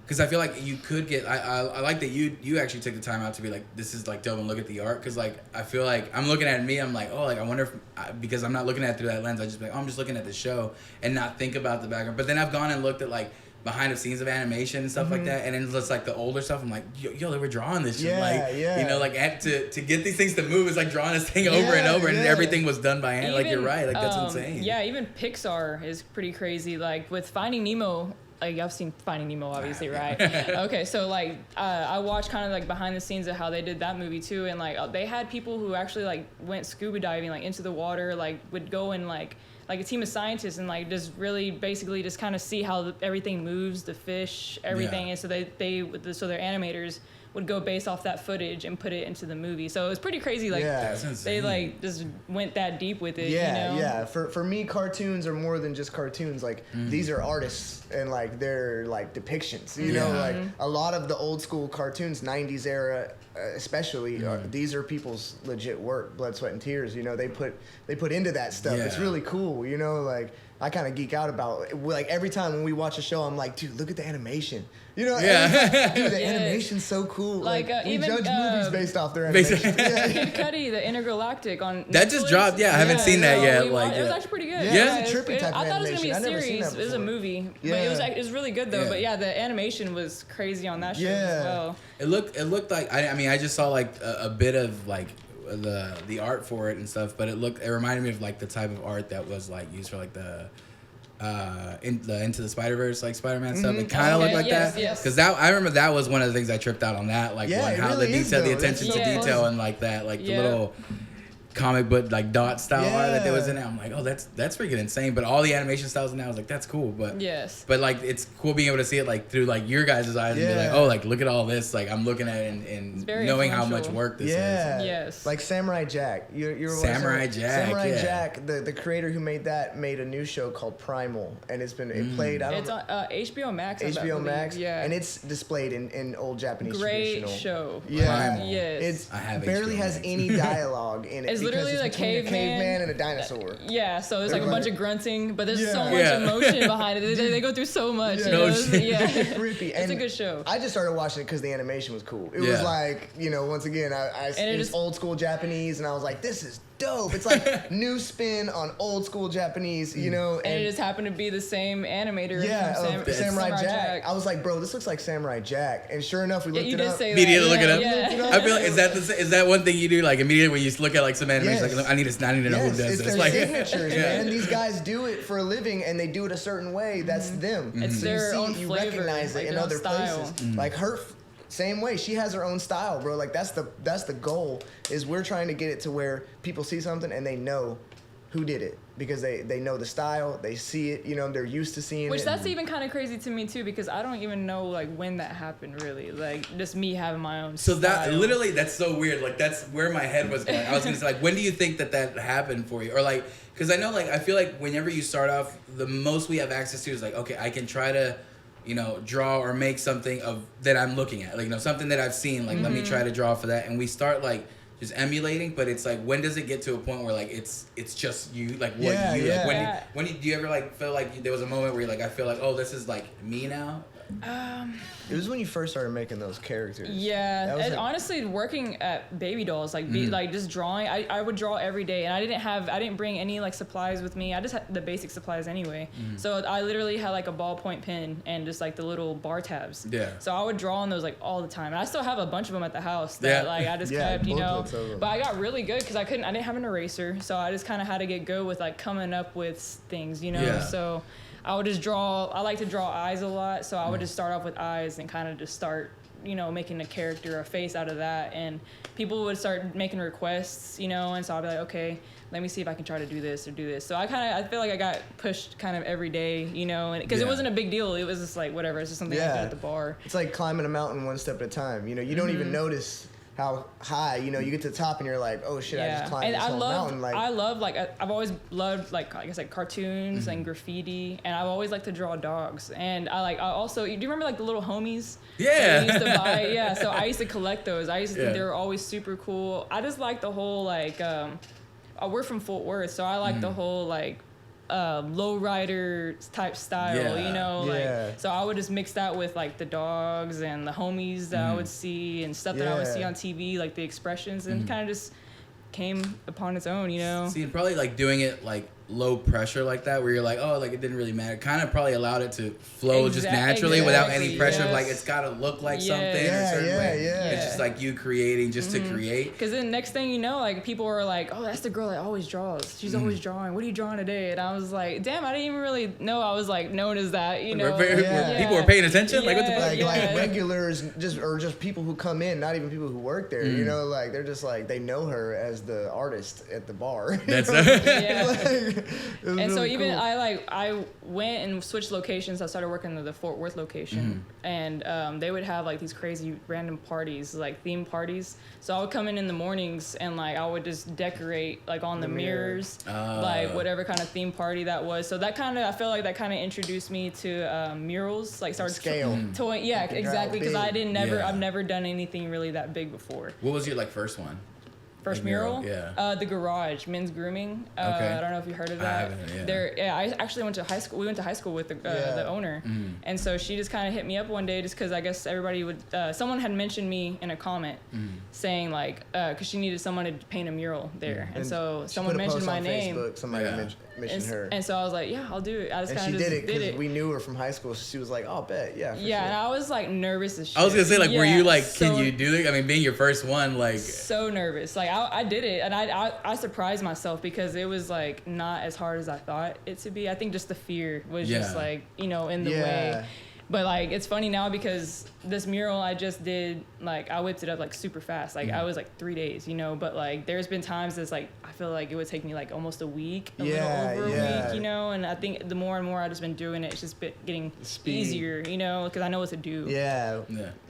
because I feel like you could get, I like that you actually took the time out to be like, this is like dope, and look at the art, because like I feel like I'm looking at me, I'm like, oh, like I wonder if, because I'm not looking at it through that lens, I just be like, oh, I'm just looking at the show and not think about the background. But then I've gone and looked at like behind the scenes of animation and stuff like that, and then it's like the older stuff, I'm like, yo, they were drawing this shit, you know, like to get these things to move is like drawing this thing over and over, and everything was done by hand. Even, like, you're right, like that's insane. Yeah, even Pixar is pretty crazy. Like with Finding Nemo, like I've seen Finding Nemo, obviously, right? Okay, so like I watched kind of like behind the scenes of how they did that movie too, and like they had people who actually like went scuba diving like into the water, like would go and like a team of scientists and like just really basically just kind of see how everything moves, the fish, everything, and so their animators would go based off that footage and put it into the movie. So it was pretty crazy. Like they like just went that deep with it. Yeah, you know? Yeah. For me, cartoons are more than just cartoons. Like these are artists and like they're like depictions. You know, like a lot of the old school cartoons, 90s era, especially, these are people's legit work, blood, sweat, and tears. You know, they put into that stuff. It's really cool. You know, like I kind of geek out about it. Like every time when we watch a show, I'm like, dude, look at the animation. You know, dude, the animation's so cool. Like we even judge movies based off their animation. Kid Cudi, the Intergalactic on that Netflix. Just dropped. I haven't seen that yet. Like it was actually pretty good. Yeah, it was a trippy type of animation. I thought it was gonna be a series. It was a movie, but it was really good though. But yeah, the animation was crazy on that show as well. It looked like I mean I just saw like a bit of like the art for it and stuff, but it reminded me of like the type of art that was like used for like the Into the Spider-Verse, like Spider-Man stuff. It kind of looked like that. Because I remember that was one of the things I tripped out on that. Like how the detail, the attention to detail, and like that, like the little comic book like dot style art that there was in it. I'm like, oh, that's freaking insane. But all the animation styles in that, I was like, that's cool. But but like it's cool being able to see it like through like your guys' eyes and be like, oh, like look at all this. Like I'm looking at it and knowing how much work this is. Yes. Like Samurai Jack. You're Samurai Jack. Samurai Jack. The creator who made that made a new show called Primal, and it played. It's on HBO Max. HBO Max. Yeah. And it's displayed in old Japanese traditional. Great show. Yeah. Primal. Yes. It barely has any dialogue in it. Literally it's a caveman and a dinosaur. Yeah, so there's like a bunch of grunting, but there's so much emotion behind it. They go through so much. It's trippy. It's a good show. I just started watching it because the animation was cool. It was like, once again, it's old school Japanese, and I was like, this is dope. It's like new spin on old school Japanese, you know. And it just happened to be the same animator. From Samurai Jack. I was like, bro, this looks like Samurai Jack. And sure enough, we looked it up. Immediately look it up. Yeah. I feel like is that one thing you do? Like immediately when you look at like some animation, like I need to know who does this. It's their signatures, man. These guys do it for a living, and they do it a certain way. That's them. It's their own flavor. You recognize it in other places. Like her. Same way, she has her own style, bro. Like that's the goal. Is we're trying to get it to where people see something and they know who did it because they know the style, they see it, you know, they're used to seeing it. Which that's even kind of crazy to me too because I don't even know like when that happened really. Like just me having my own. So style. that literally that's so weird. Like that's where my head was going. I was gonna say like when do you think that happened for you or like because I know like I feel like whenever you start off the most we have access to is like okay I can try to. You know, draw or make something of that I'm looking at, like you know, something that I've seen. Like, let me try to draw for that, and we start like just emulating. But it's like, when does it get to a point where like it's just you, like what you like? When do you ever like feel like there was a moment where you're like, I feel like, oh, this is like me now? It was when you first started making those characters. Yeah, and honestly, working at Baby Dolls, like like just drawing, I would draw every day, and I didn't bring any like supplies with me. I just had the basic supplies anyway. So I literally had like a ballpoint pen and just like the little bar tabs. Yeah. So I would draw on those like all the time, and I still have a bunch of them at the house that like I just kept, you know. But I got really good because I didn't have an eraser, so I just kind of had to get good with like coming up with things, you know. Yeah. So. I would just draw. I like to draw eyes a lot, so I would just start off with eyes and kind of just start, you know, making a character, a face out of that. And people would start making requests, you know, and so I'd be like, okay, let me see if I can try to do this or do this. So I feel like I got pushed kind of every day, you know, because it wasn't a big deal. It was just like whatever. It's just something I did at the bar. It's like climbing a mountain one step at a time. You know, you don't even notice how high, you know, you get to the top and you're like, oh shit, I just climbed this whole mountain. Like, I love, like, I've always loved, like I guess, like cartoons and graffiti, and I've always liked to draw dogs. And I also, do you remember like the little homies? Yeah. That we used to buy? So I used to collect those. I used to think they were always super cool. I just like the whole, like, we're from Fort Worth, so I like the whole, like, lowrider type style, you know, like so I would just mix that with like the dogs and the homies that I would see and stuff that I would see on TV, like the expressions, and kind of just came upon its own, you know. See, and probably like doing it like low pressure like that, where you're like, oh, like it didn't really matter. Kind of probably allowed it to flow just naturally without any pressure. Like it's got to look like something a certain way. It's just like you creating just to create. Because then next thing you know, like people are like, oh, that's the girl that always draws. She's always drawing. What are you drawing today? And I was like, damn, I didn't even really know I was like known as that. You know, people were paying attention. Like what the fuck? Like regulars, just people who come in, not even people who work there. You know, like they're just like they know her as the artist at the bar. That's and really so even cool. I went and switched locations. I started working at the Fort Worth location, and they would have like these crazy random parties, like theme parties. So I would come in the mornings and like I would just decorate like on the mirrors, like whatever kind of theme party that was. So that kind of, I feel like that kind of introduced me to murals, like started scale. Exactly, because I've never done anything really that big before. What was your like first one? First like mural? The Garage, men's grooming. I don't know if you heard of that. I haven't, I actually went to high school. We went to high school with the owner. And so she just kind of hit me up one day just because I guess everybody would, someone had mentioned me in a comment saying like, because she needed someone to paint a mural there. And so someone mentioned my name. Facebook, somebody mentioned her. And so I was like, yeah, I'll do it. I just kind of did it because we knew her from high school. So she was like, oh, bet, for sure. And I was like nervous as shit. I was going to say like, were you like, can you do it? I mean, being your first one, like. So nervous. Like I did it, and I surprised myself because it was like not as hard as I thought it to be. I think just the fear was just like, you know, in the way. But like it's funny now because this mural I just did, like I whipped it up like super fast. Like I was like 3 days, you know, but like there's been times it's like I feel like it would take me like almost a week, a little over a week, you know, and I think the more and more I've just been doing it, it's just getting easier, you know, because I know what to do.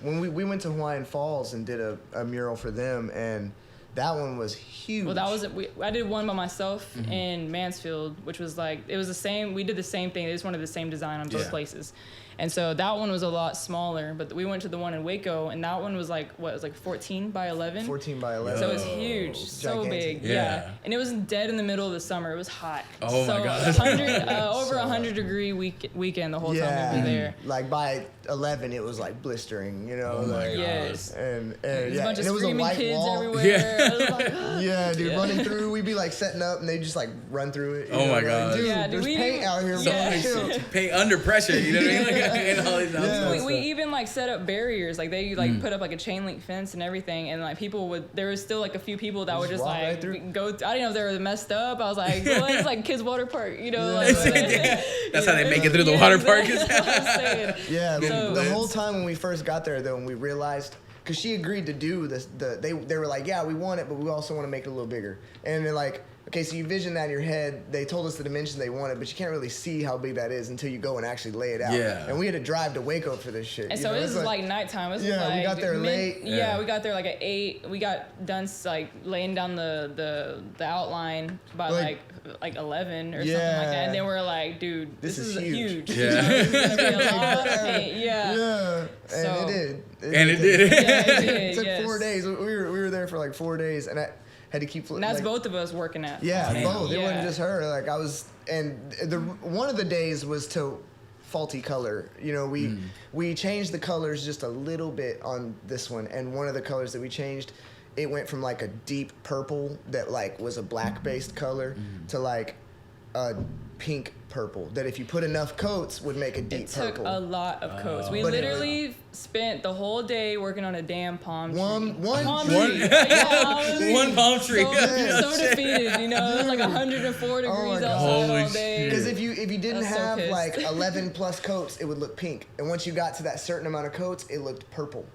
When we went to Hawaiian Falls and did a mural for them, and that one was huge. Well, that was I did one by myself in Mansfield, which was like, it was the same. We did the same thing. They just wanted the same design on both places. And so that one was a lot smaller, but we went to the one in Waco, and that one was like, what, it was like 14 by 11? 14 by 11. So it was huge, so big, yeah. And it was dead in the middle of the summer. It was hot. Oh my God. Over 100-degree weekend the whole time we were there. Like by 11, it was like blistering, you know? Oh my God. Yes. And there's a bunch of it was a screaming white kids wall. everywhere. Yeah. I was like, yeah, dude, running through. We'd be like setting up, and they just like run through it. Oh my God. Dude, Yeah, there's paint out here. Paint under pressure, you know what I mean? Like, and all these we even like set up barriers, like they like put up like a chain link fence and everything, and like people would, there was still like a few people that would just like go, I didn't know if they were messed up. I was like, well, it's like kids water park, you know? Like, that's how they make it through the water park. That's what I'm saying. Yeah, the whole time when we first got there though, and we realized, because she agreed to do this, they were like, yeah, we want it, but we also want to make it a little bigger. And they're like, okay, so you vision that in your head. They told us the dimension they wanted, but you can't really see how big that is until you go and actually lay it out. Yeah. And we had to drive to Waco for this shit. And so this is like nighttime. This was like, we got there late. Yeah, we got there like at 8. We got done like laying down the outline by like 11 or something like that. And then we're like, dude, this is huge. Yeah. This is gonna be a lot of paint. Yeah. Yeah. And it did. It did. Yeah, it did. It took 4 days. We were there for like 4 days, and I had to keep. And that's both of us working at. Yeah, Damn. both. It wasn't just her. Like I was, and one of the days was to faulty color. You know, we changed the colors just a little bit on this one, and one of the colors that we changed, it went from like a deep purple that like was a black based color to like a pink purple that if you put enough coats would make a deep purple. It took a lot of coats. We literally spent the whole day working on a damn palm tree. One palm tree. One palm tree. So defeated, you know. It was like 104 degrees outside all day. Because if you didn't have so like 11 plus coats, it would look pink. And once you got to that certain amount of coats, it looked purple.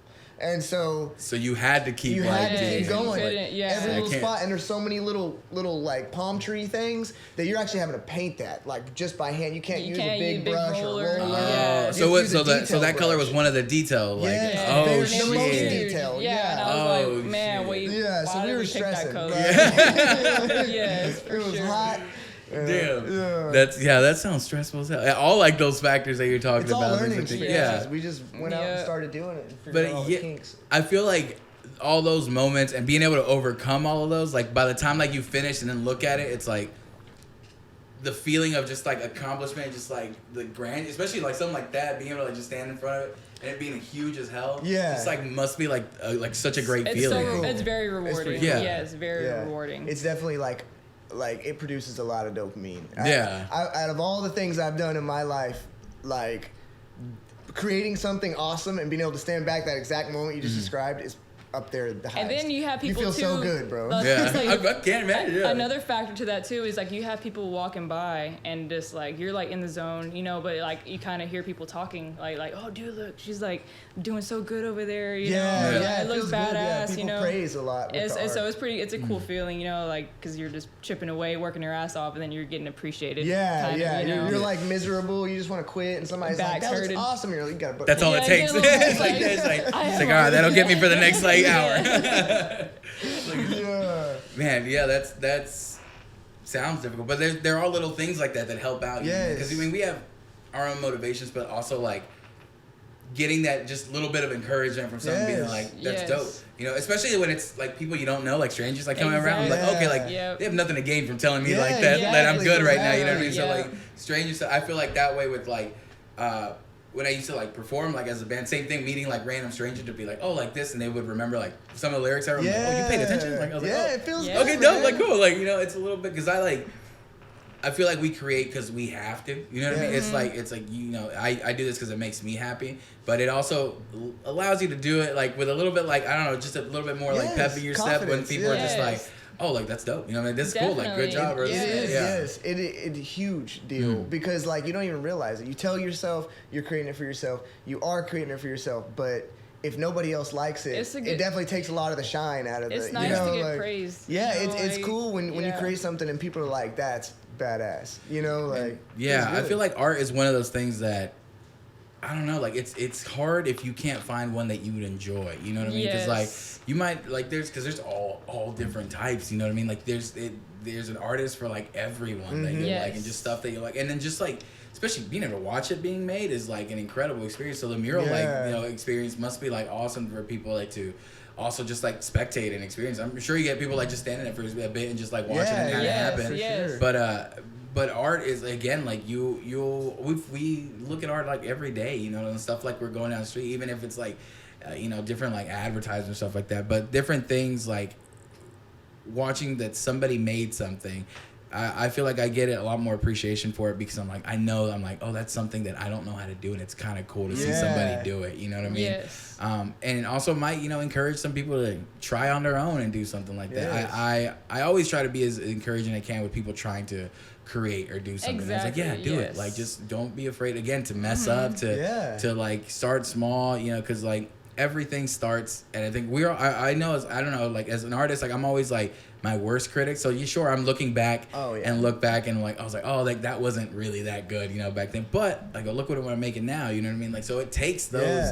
And so you had to keep going. Every little spot, and there's so many little like palm tree things that you're actually having to paint that like just by hand. You can't use a big brush roller. or roller. Yeah. So that color was one of the detail. Like, oh shit. The most detail. Yeah. And I was like, man, wait. Yeah. So we were stressing. Yes, for sure. It was hot. Damn. That sounds stressful as hell. All like those factors that you're talking about. All learning experiences. Yeah. We just went out and started doing it. And figured out all the kinks. I feel like all those moments and being able to overcome all of those, like by the time like you finish and then look at it, it's like the feeling of just like accomplishment, just like the grand, especially like something like that, being able to like just stand in front of it and it being huge as hell. Yeah. It's like must be like such a great feeling. So, it's very rewarding. It's very rewarding. It's definitely like it produces a lot of dopamine. Yeah. Out of all the things I've done in my life, like creating something awesome and being able to stand back that exact moment you just described is up there at the highest. And then you have people you feel so good, bro. Yeah. I can't imagine. Yeah. Another factor to that too is like you have people walking by and just like you're like in the zone, you know, but like you kind of hear people talking like, oh dude, look, she's like doing so good over there, you know. Yeah, it looks badass, people you know. praise a lot. So it's a cool feeling, you know, like because you're just chipping away, working your ass off, and then you're getting appreciated. Yeah, you know? You're like miserable. You just want to quit, and somebody's like, "That looks awesome." You're like, you gotta. That's all it takes. It's like all right, that'll get me for the next like hour. Man, that's sounds difficult, but there are little things like that help out. Yeah, because I mean we have our own motivations, but also like getting that just little bit of encouragement from someone being like, that's dope. You know, especially when it's like people you don't know, like strangers, like coming around, like okay, like they have nothing to gain from telling me like that I'm good right now. You know what I mean? So like strangers, I feel like that way with like. When I used to like perform like as a band, same thing, meeting like random strangers to be like, oh, like this, and they would remember like some of the lyrics. I remember, like, oh, you paid attention. Like I was like, oh, it feels good, okay, dope, like cool, like you know, it's a little bit because I feel like we create because we have to. You know what I mean? It's like you know, I do this because it makes me happy, but it also allows you to do it like with a little bit like I don't know, just a little bit more like pep in your step when people are just like. Oh, like that's dope. You know, what I mean, this is cool. Like, good job. Or it's a huge deal because like you don't even realize it. You tell yourself you're creating it for yourself. You are creating it for yourself, but if nobody else likes it, it definitely takes a lot of the shine out of it. It's nice to get praised. Yeah, it's cool when you create something and people are like, "That's badass." You know, like I feel like art is one of those things that. I don't know, like it's hard if you can't find one that you would enjoy. You know what I mean? Because like you might like there's all different types. You know what I mean? Like there's an artist for like everyone that you like, and just stuff that you like, and then just like especially being able to watch it being made is like an incredible experience. So the mural experience must be like awesome for people like to also just like spectate and experience. I'm sure you get people like just standing there for a bit and just like watching it happen. Yes. But art is again like we look at art like every day, and stuff like we're going down the street, even if it's like different like advertisements and stuff like that, but different things like watching that somebody made something. I feel like I get a lot more appreciation for it because I'm like, oh, that's something that I don't know how to do, and it's kind of cool to see somebody do it. You know what I mean? Yes. And it also might, encourage some people to try on their own and do something like that. I always try to be as encouraging as I can with people trying to create or do something. Exactly. It's like, do it. Like, just don't be afraid again to mess up, to like start small, because like everything starts, and I think I don't know, like as an artist, like I'm always like my worst critic. So I'm looking back and look back and like I was like, oh, like that wasn't really that good, back then. But like, look what I'm making now. You know what I mean? Like, so it takes those,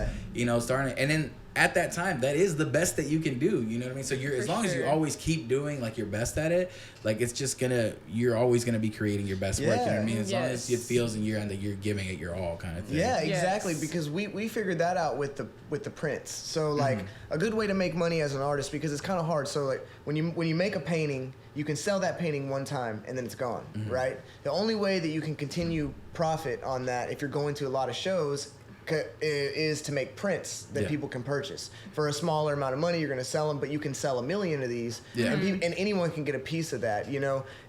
starting, and then at that time, that is the best that you can do. You know what I mean? So as long as you always keep doing like your best at it, like it's just you're always gonna be creating your best work. You know what I mean? As long as it feels in your end that you're giving it your all, kind of thing. Yeah, exactly. Because we figured that out with the prints. So like a good way to make money as an artist, because it's kind of hard. So like when you make a painting, you can sell that painting one time and then it's gone, right? The only way that you can continue profit on that, if you're going to a lot of shows, is to make prints that people can purchase for a smaller amount of money. You're going to sell them, but you can sell 1 million of these, and anyone can get a piece of that,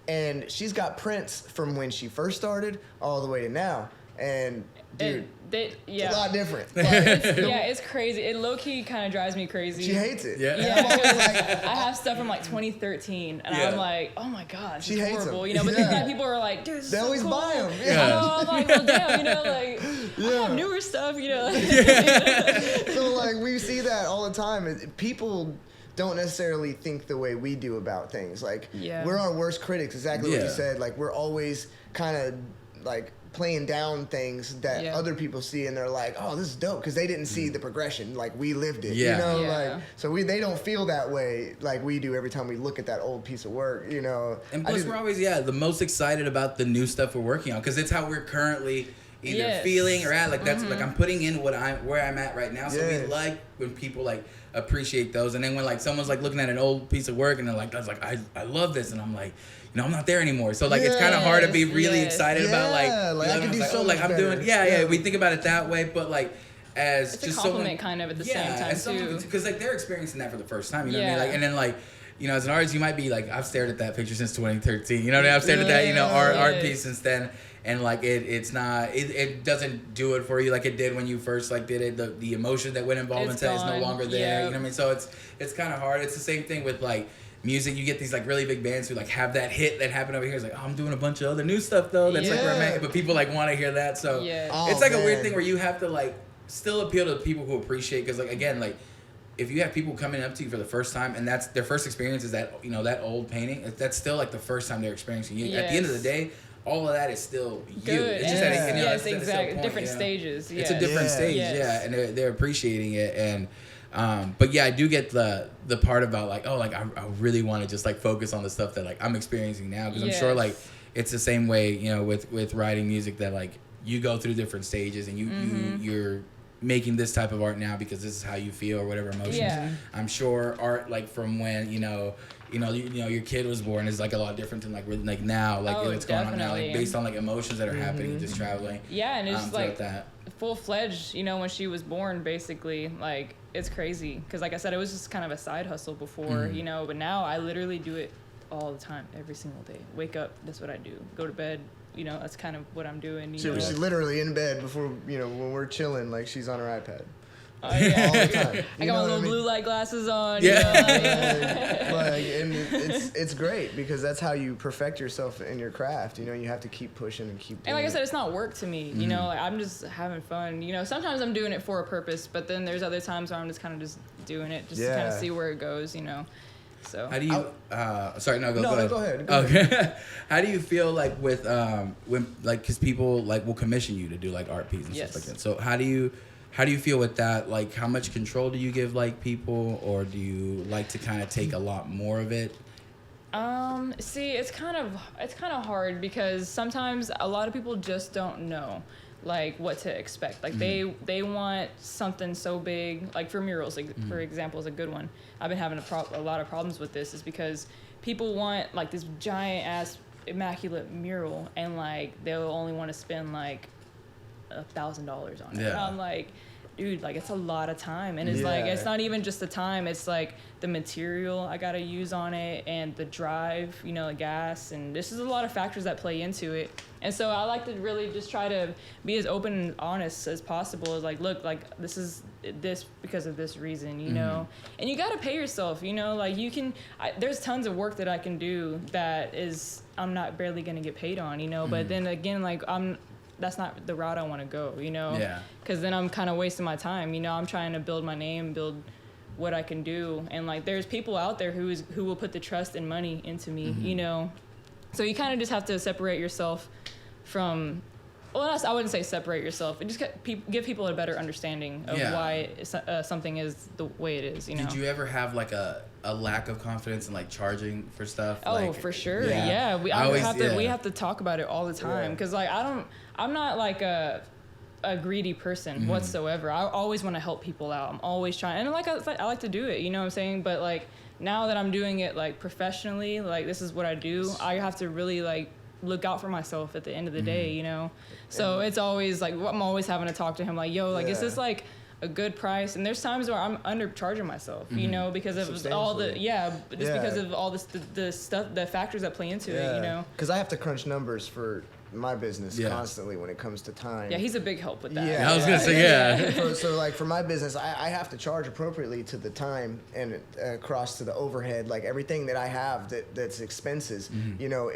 And she's got prints from when she first started all the way to now, and dude, it's a lot different. It's crazy. It low key kind of drives me crazy. She hates it. I have stuff from like 2013, and I'm like, oh my god, she hates horrible. Them. But then people are like, dude, they always cool. buy them. I'm like, well, damn, like I have newer stuff, So like we see that all the time. People don't necessarily think the way we do about things. Like we're our worst critics. Exactly what you said. Like we're always kind of like playing down things that other people see, and they're like, oh, this is dope, because they didn't see the progression, like we lived it. Like so they don't feel that way like we do every time we look at that old piece of work. And plus we're always the most excited about the new stuff we're working on, because it's how we're currently either feeling or at, like that's like I'm putting in where I'm at right now. So we like when people like appreciate those, and then when like someone's like looking at an old piece of work and they're like, I love this, and I'm like, I'm not there anymore. So like it's kind of hard to be really excited about like I can do so much I'm better. doing we think about it that way, but like as it's just a compliment kind of at the same time too, because like they're experiencing that for the first time. You know what I mean? Like, and then like as an artist, you might be like, I've stared at that picture since 2013. You know what I mean? I've stared at that art piece since then. And like it doesn't do it for you like it did when you first like did it. The emotion that went involved into it is no longer there. You know what I mean? So it's kind of hard. It's the same thing with like music. You get these like really big bands who like have that hit that happened over here. It's like, oh, I'm doing a bunch of other new stuff though. That's like romantic, but people like want to hear that. So it's like a weird thing where you have to like still appeal to people who appreciate, because like again, like if you have people coming up to you for the first time and that's their first experience is that that old painting, that's still like the first time they're experiencing you. At the end of the day, all of that is still you. Good. It's just yes, exactly. Different stages. It's a different stage, and they're appreciating it. And but I do get the part about like, I really want to just like focus on the stuff that like I'm experiencing now, because I'm sure like it's the same way with writing music, that like you go through different stages and you're making this type of art now because this is how you feel or whatever emotions. I'm sure art like from when your kid was born is like a lot different than like now, like what's going on now, like based on like emotions that are happening, just traveling. And it's like that full-fledged, when she was born, basically, like it's crazy, because like I said, it was just kind of a side hustle before, but now I literally do it all the time, every single day. Wake up, that's what I do. Go to bed, that's kind of what I'm doing. She's literally in bed before, when we're chilling, like she's on her iPad. Oh, yeah. All the time. I got my little blue light glasses on. And it's great, because that's how you perfect yourself in your craft. You have to keep pushing and keep. And like I said, it's not work to me. Like I'm just having fun. Sometimes I'm doing it for a purpose, but then there's other times where I'm just kind of just doing it just to kind of see where it goes. So how do you? Sorry, no, go ahead. Okay. How do you feel like with when like, because people like will commission you to do like art pieces and stuff like that? So how do you feel with that? Like, how much control do you give like people, or do you like to kind of take a lot more of it? See, it's kind of hard because sometimes a lot of people just don't know like what to expect. Like they want something so big, like for murals, like for example, is a good one. I've been having a lot of problems with this is because people want like this giant ass immaculate mural and like they'll only want to spend like $1,000 on it. And I'm like, dude, like it's a lot of time, and it's like it's not even just the time, it's like the material I gotta use on it and the drive, you know, the gas, and this is a lot of factors that play into it. And so I like to really just try to be as open and honest as possible. Is like, look, like this is this because of this reason, you know, and you gotta pay yourself, you know, like you can. There's tons of work that I can do that is I'm not barely gonna get paid on, you know, but then again, like that's not the route I want to go, you know? Yeah. Because then I'm kind of wasting my time, you know? I'm trying to build my name, build what I can do. And, like, there's people out there who will put the trust and money into me, you know? So you kind of just have to separate yourself from... Well, I wouldn't say separate yourself. Just give people a better understanding of why something is the way it is, you know? Did you ever have, like, a lack of confidence in, like, charging for stuff? Oh, like, for sure, yeah. We have to talk about it all the time. Because, like, I'm not like a greedy person whatsoever. I always want to help people out. I'm always trying, and I like to do it. You know what I'm saying? But like now that I'm doing it like professionally, like this is what I do. I have to really like look out for myself at the end of the day. You know, so it's always like I'm always having to talk to him like, yo, like is this like a good price? And there's times where I'm undercharging myself, you know, because of all the because of all this the stuff, the factors that play into it, you know. Because I have to crunch numbers for my business constantly when it comes to time. Yeah, he's a big help with that. Yeah, I was gonna say So like for my business, I have to charge appropriately to the time and across to the overhead, like everything that I have that's expenses. You know,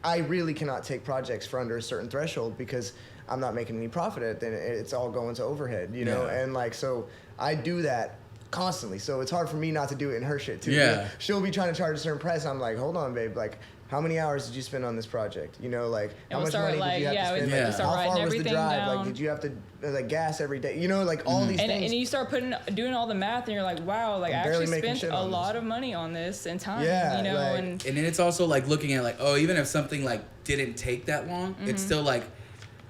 I really cannot take projects for under a certain threshold because I'm not making any profit at it. Then it's all going to overhead, you know, and like so I do that constantly. So it's hard for me not to do it in her shit too. Yeah, you know, she'll be trying to charge a certain price. And I'm like, hold on, babe, like. How many hours did you spend on this project? You know, like how much money did you have to spend? Like, how far was the drive? Down. Like, did you have to like gas every day? You know, like all these things. And you start doing all the math, and you're like, wow, like I actually spent a lot of money on this and time. Yeah, you know, like, and then it's also like looking at like, oh, even if something like didn't take that long, it's still like,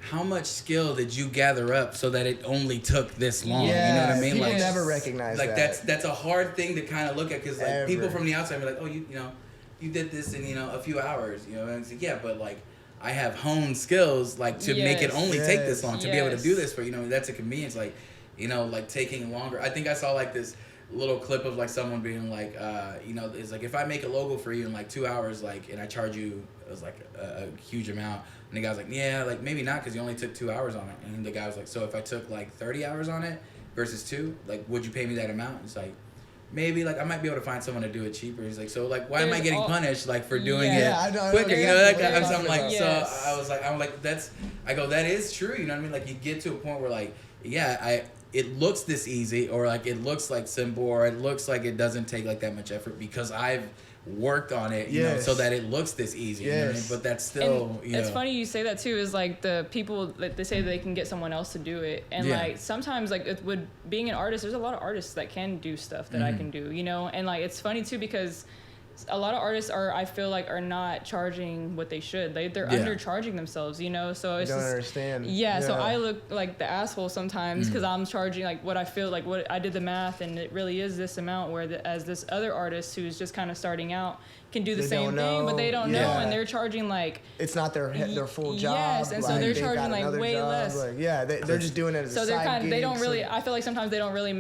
how much skill did you gather up so that it only took this long? Yeah, you know what I mean? People Like never recognize like that. That's a hard thing to kind of look at because like people from the outside be like, oh, you know. You did this in, you know, a few hours, you know, and it's like, yeah, but like I have honed skills like to make it only take this long to be able to do this for, you know, that's a convenience, like, you know, like taking longer. I think I saw like this little clip of like someone being like, you know, it's like if I make a logo for you in like 2 hours, like, and I charge you, it was like a huge amount, and the guy was like, yeah, like maybe not because you only took 2 hours on it, and the guy was like, so if I took like 30 hours on it versus 2, like would you pay me that amount? It's like, maybe like I might be able to find someone to do it cheaper. He's like, so like why am I getting punished like for doing it quicker? You know, like I'm like, so I'm like that is true. You know what I mean? Like you get to a point where like, it looks this easy, or like it looks like simple, or it looks like it doesn't take like that much effort because I've worked on it, you know, so that it looks this easy. You know what I mean? But that's still, you know. It's funny you say that too, is like the people that they say they can get someone else to do it. And like sometimes like with being an artist, there's a lot of artists that can do stuff that I can do, you know? And like it's funny too because a lot of artists I feel like are not charging what they should. They're undercharging themselves, you know? So it's don't understand. So I look like the asshole sometimes because I'm charging like what I feel like what I did the math and it really is this amount, as this other artist who's just kind of starting out can do the same thing, but they don't know, and they're charging like it's not their full job. Yes, and so they're charging like way less. Like, they're just doing it as a side gig. They don't really. I feel like sometimes they don't really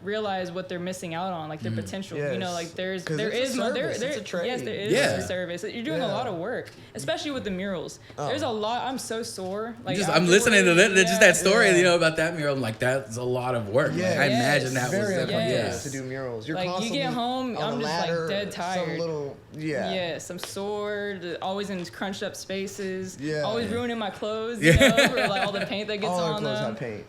realize what they're missing out on, like their potential. You know, like there is it's a trade. Yes, there is a service. You're doing a lot of work, especially with the murals. There's a lot. I'm so sore. Like I'm listening to that. Just that story, you know, about that mural. I'm like, that's a lot of work. Yeah, like, I imagine that was definitely to do murals. You're like you get home, I'm just like dead tired. Yes, I'm sore. Always in crunched up spaces. Yeah. Always ruining my clothes. You know, for like all the paint that gets on them. All our clothes have paint.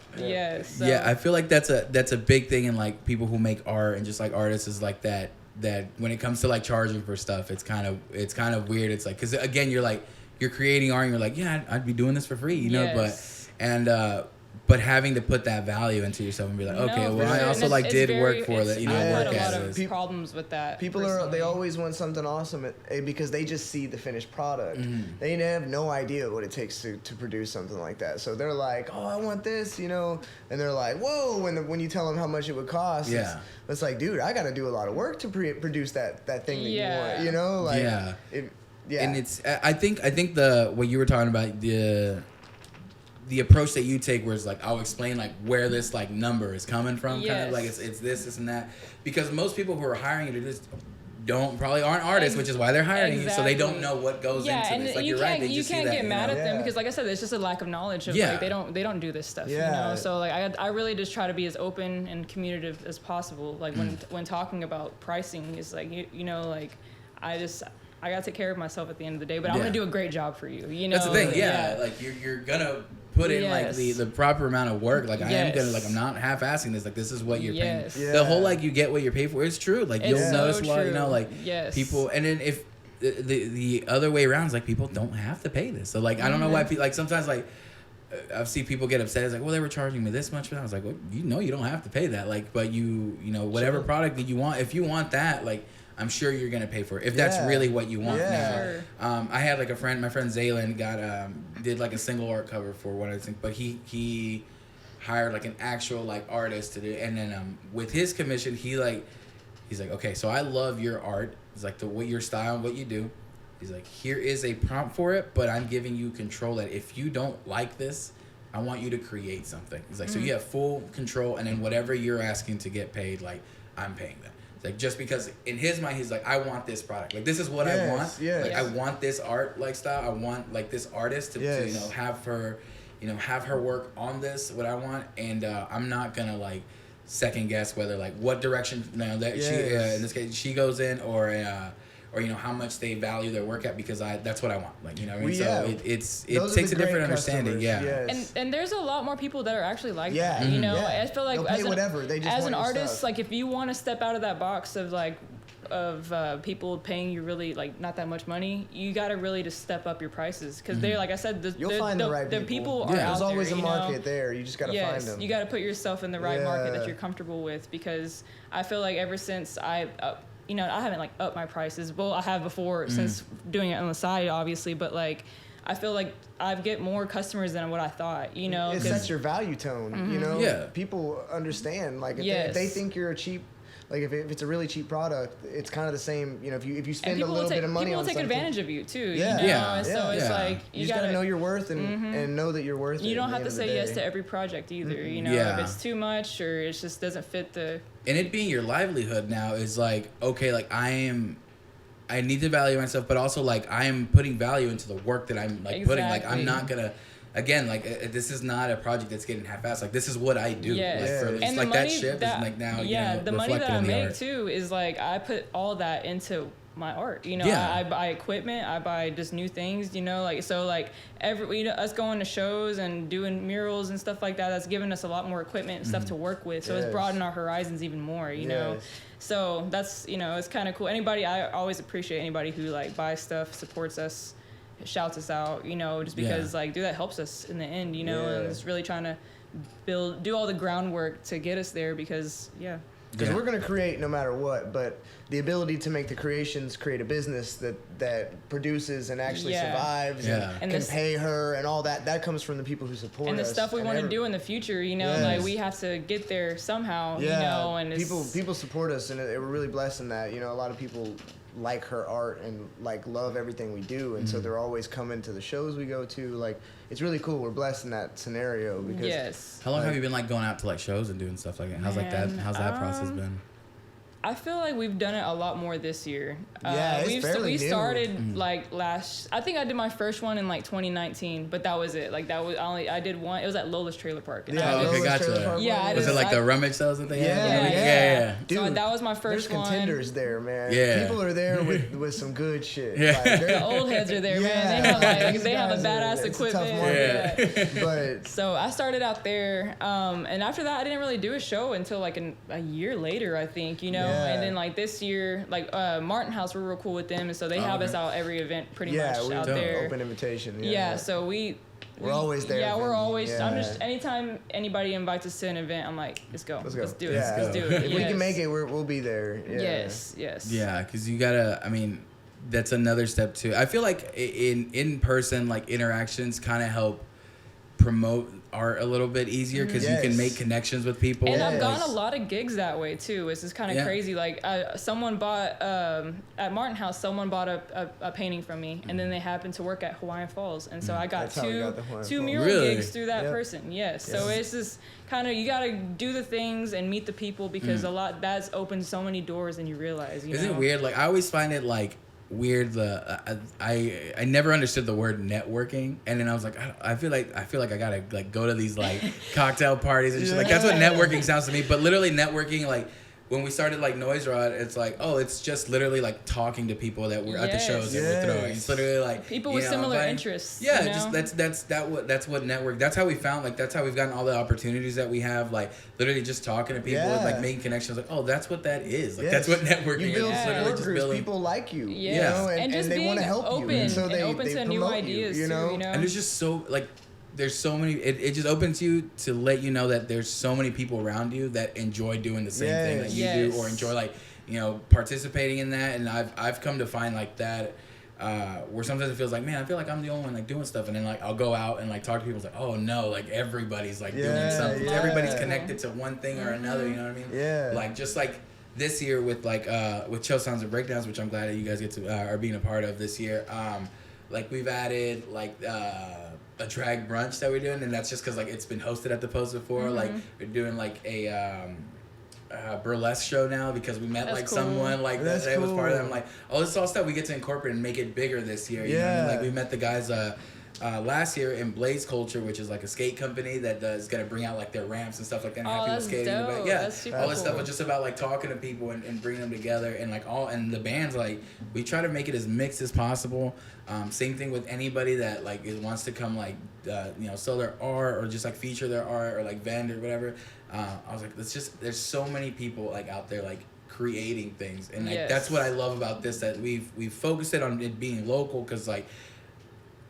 Yeah. I feel like that's a big thing in like people who make art and just like artists is like that when it comes to like charging for stuff, it's kind of weird. It's like because again you're creating art and you're like, yeah, I'd be doing this for free, you know, but having to put that value into yourself and be like, okay, well, I also like did work for that, you know, work at it. I've had a lot of problems with that. People they always want something awesome because they just see the finished product. They have no idea what it takes to produce something like that. So they're like, oh, I want this, you know, and they're like, whoa, when you tell them how much it would cost, it's like, dude, I got to do a lot of work to produce that thing that you want, you know, like, and it's, I think what you were talking about, the approach that you take, where it's like, I'll explain like where this like number is coming from, kind of like it's this and that, because most people who are hiring you to just probably aren't artists, which is why they're hiring you, so they don't know what goes into this. Like you're right, they just see that. You can't get mad at them because, like I said, it's just a lack of knowledge of like they don't do this stuff. You know, so like I really just try to be as open and communicative as possible. Like when talking about pricing, is like you know, like I gotta take care of myself at the end of the day, but I'm gonna do a great job for you. You know, that's the thing. Like you're gonna put in like the proper amount of work. Like I am gonna, like I'm not half-assing this. Like this is what you're paying. The whole like you get what you pay for is true. Like you'll notice a lot, you know, like people. And then if the other way around is like people don't have to pay this. So like I don't know why people like sometimes like I've seen people get upset. It's like, well, they were charging me this much for that. I was like, well, you know, you don't have to pay that. Like, but you know, whatever product that you want, if you want that, like, I'm sure you're gonna pay for it if that's really what you want. Now, I had like my friend Zaylin did like a single art cover for what I think, but he hired like an actual like artist to do it. And then with his commission, he's like, okay, so I love your art. It's like your style and what you do. He's like, here is a prompt for it, but I'm giving you control that if you don't like this, I want you to create something. He's like, so you have full control, and then whatever you're asking to get paid, like I'm paying that. Like just because in his mind he's like, I want this product, like this is what I want, like I want this art like style, I want like this artist to you know have her work on this what I want, and I'm not gonna like second guess whether like what direction she in this case she goes in, or you know how much they value their work at, because that's what I want, like, you know what I mean? So it takes a different understanding. And there's a lot more people that are actually like that, you know. I feel like as an artist, like if you want to step out of that box of like people paying you really like not that much money, you got to really just step up your prices, because they're, like I said, you'll find the right people are out there. There's always a market there. You just got to find them. You got to put yourself in the right market that you're comfortable with, because I feel like ever since I haven't like upped my prices. Well, I have before since doing it on the side, obviously, but like I feel like I get more customers than what I thought, you know. It sets your value tone, you know. Yeah. People understand, like if they think you're a cheap, like if it's a really cheap product, it's kind of the same, you know. If you spend a little bit of money on something, people will take advantage of you too. Yeah, you know? So it's like you just gotta know your worth and know that you're worth it. You don't have to say yes to every project either. You know, if it's too much or it just doesn't fit the. And it being your livelihood now is like, okay, like I need to value myself, but also like I am putting value into the work that I'm like putting. Like I'm not gonna. Again, like this is not a project that's getting half-assed. Like this is what I do. Like, and like that shift is like now. The money that I make too is like I put all that into my art. You know, I buy equipment, I buy just new things. You know, like so like us going to shows and doing murals and stuff like that. That's given us a lot more equipment and stuff to work with. So it's broadened our horizons even more. You know. So that's, you know, it's kind of cool. I always appreciate anybody who like buys stuff, supports us, shouts us out, you know, just because like, dude, that helps us in the end, you know, and it's really trying to do all the groundwork to get us there, because because we're going to create no matter what, but the ability to make the creations create a business that produces and actually survives and can pay her and all that comes from the people who support us. And the stuff we want to do in the future, you know, like we have to get there somehow, you know, and people support us, and we're really blessed in that. You know, a lot of people like her art and like love everything we do, and so they're always coming to the shows we go to. Like, it's really cool. We're blessed in that scenario, because how long have you been like going out to like shows and doing stuff like that? How's that process been? I feel like we've done it a lot more this year. It's fairly new. Started like I think I did my first one in like 2019, but that was it. Like I did one. It was at Lola's Trailer Park. Gotcha. Was it like the rummage sales that they had? Yeah. Dude, so that was my first one. There's contenders there, man. Yeah. People are there with some good shit. Yeah. Like, the old heads are there, man. They have a badass equipment. But so I started out there, and after that I didn't really do a show until like a year later, I think, you know. And then like this year, like Martin House, we're real cool with them, and so they have us out every event pretty much out there. Open invitation. So we We're always there. Yeah, we're always. Yeah. I'm just anytime anybody invites us to an event, I'm like, let's go. Let's do it. Yeah. Let's do it. If we can make it, we'll be there. Yeah. Yes. Yeah, because you gotta. I mean, that's another step too. I feel like in person like interactions kind of help promote art a little bit easier because you can make connections with people. And I've gotten a lot of gigs that way too. It's just kind of crazy. Like someone bought at Martin House, someone bought a painting from me, and then they happened to work at Hawaiian Falls, and so I got two mural gigs through that person. Yes. So it's just kind of, you gotta do the things and meet the people because a lot that's opened so many doors than you realize. Isn't it weird? Like I always find it like weird I never understood the word networking, and then I was like I feel like I gotta like go to these like cocktail parties and shit. Like that's what networking sounds to me. But literally networking, like when we started like NoiseROT, it's like, oh, it's just literally like talking to people that were at the shows that we're throwing. It's literally like people with similar interests. Yeah, just that's what network. That's how we found, like that's how we've gotten all the opportunities that we have. Like literally just talking to people, like making connections. Like, oh, that's what that is. Like that's what networking is. You build support groups. People like you. Yeah, you know, and just they want to help open, you, and so they open to new ideas you know? too. And there's just so like. There's so many. It just opens you to let you know that there's so many people around you that enjoy doing the same thing that you do, or enjoy like participating in that. And I've come to find like that where sometimes it feels like, man, I feel like I'm the only one like doing stuff, and then like I'll go out and like talk to people. It's like, oh no, like everybody's like doing something. Yeah. Everybody's connected to one thing or another. You know what I mean? Yeah. Like just like this year with like with Chill Sounds and Breakdowns, which I'm glad that you guys get to are being a part of this year. Like we've added like a drag brunch that we're doing, and that's just because like it's been hosted at the Post before. Like we're doing like a burlesque show now because we met someone like that was part of that. I'm like, oh, this is all stuff we get to incorporate and make it bigger this year. You know what I mean? Like we met the guys last year in Blaze Culture, which is like a skate company that is gonna bring out like their ramps and stuff like that and have people skating in the back. Yeah, all this stuff was just about like talking to people and bringing them together, and like and the bands, like we try to make it as mixed as possible. Same thing with anybody that like wants to come like sell their art or just like feature their art or like vend or whatever. I was like, there's so many people like out there like creating things, and like that's what I love about this, that we've focused it on it being local, because like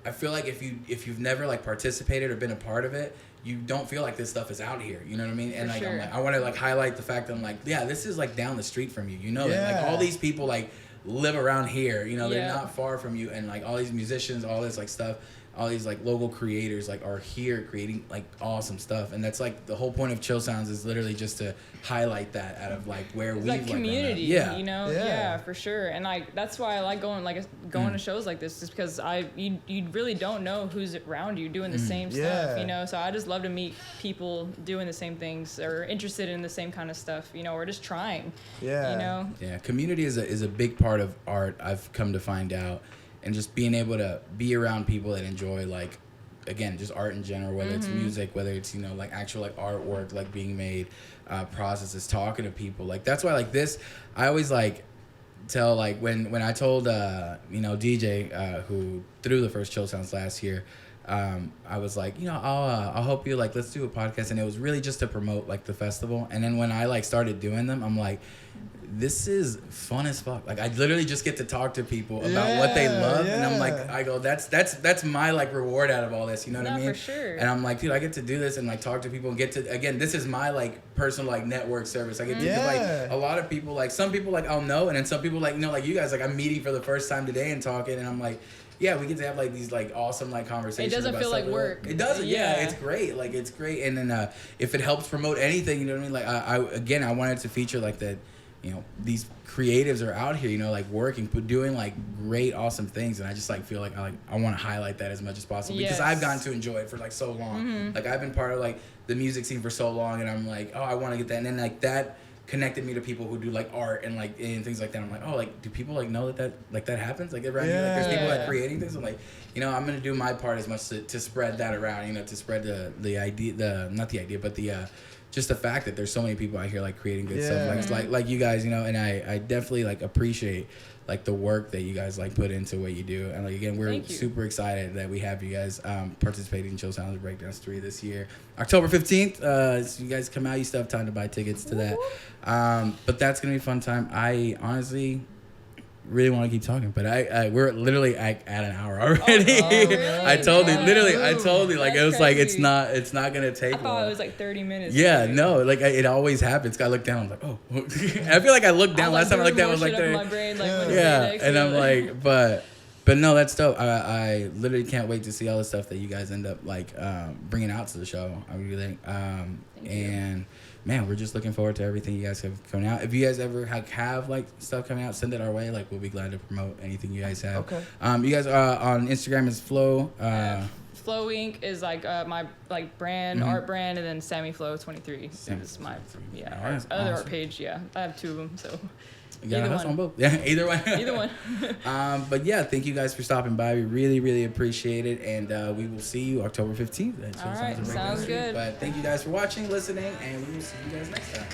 I feel like if you've never like participated or been a part of it, you don't feel like this stuff is out here. You know what I mean? And like I'm like, I want to like highlight the fact that I'm like, yeah, this is like down the street from you. You know that like all these people like live around here. You know, they're not far from you, and like all these musicians, all this like stuff, all these like local creators like are here creating like awesome stuff. And that's like the whole point of Chill Sounds, is literally just to highlight that out of like where we like community, you know, for sure. And like that's why I like going to shows like this, just because you really don't know who's around you doing the same stuff, you know. So I just love to meet people doing the same things or interested in the same kind of stuff, you know, or just trying, you know. Yeah, community is a big part of art, I've come to find out. And just being able to be around people that enjoy, like, again, just art in general, whether it's music, whether it's, you know, like actual like artwork, like being made, processes, talking to people. Like, that's why like this, I always like tell, like when I told, DJ, who threw the first Chill Sounds last year, I was like, I'll help you, like, let's do a podcast. And it was really just to promote like the festival. And then when I like started doing them, I'm like, this is fun as fuck. Like I literally just get to talk to people about what they love, and I'm like, I go, that's my like reward out of all this. You know what I mean? For sure. And I'm like, dude, I get to do this and like talk to people and get to, again, this is my like personal like network service. I get to do like a lot of people, like some people like I'll know, and then some people like like you guys, like I'm meeting for the first time today and talking, and I'm like, yeah, we get to have like these like awesome like conversations. It doesn't feel like work. It doesn't. Yeah, it's great. Like it's great. And then if it helps promote anything, you know what I mean? Like I wanted to feature like that. You know, these creatives are out here, you know, like working, doing like great, awesome things, and I just like feel like I want to highlight that as much as possible because I've gotten to enjoy it for like so long. Like I've been part of like the music scene for so long, and I'm like, oh, I want to get that, and then like that connected me to people who do like art and like and things like that. I'm like, oh, like do people like know that like that happens like around here? Like there's people like creating things. I'm like, you know, I'm gonna do my part as much to spread that around, you know, to spread the idea, not the idea, but the just the fact that there's so many people out here like creating good stuff, like you guys, you know. And I definitely like appreciate like the work that you guys like put into what you do. And like again, we're super excited that we have you guys participating in Chill Sounds and Breakdowns 3 this year, October 15th. So you guys come out, you still have time to buy tickets to that. But that's gonna be a fun time. I honestly really want to keep talking, but we're literally at an hour already. Oh, really? I told you, like, it was crazy. Like, it's not going to take long. I thought it was like 30 minutes. Yeah, no, like, it always happens. I look down, I'm like, oh. I feel like I looked down. Last time I looked down, I was like, my brain, like, and I'm like, but no, that's dope. I literally can't wait to see all the stuff that you guys end up, like, bringing out to the show. I really think. And man, we're just looking forward to everything you guys have coming out. If you guys ever have like stuff coming out, send it our way. Like, we'll be glad to promote anything you guys have. Okay. You guys are on Instagram is Flo. Flo Ink is like my like brand, art brand, and then Sammy Flo 23 is my other art page. Yeah, I have 2 of them. So you got a hustle on both. Yeah, either one. Either one. But yeah, thank you guys for stopping by. We really, really appreciate it, and we will see you October 15th. All right, sounds good. But thank you guys for watching, listening, and we will see you guys next time.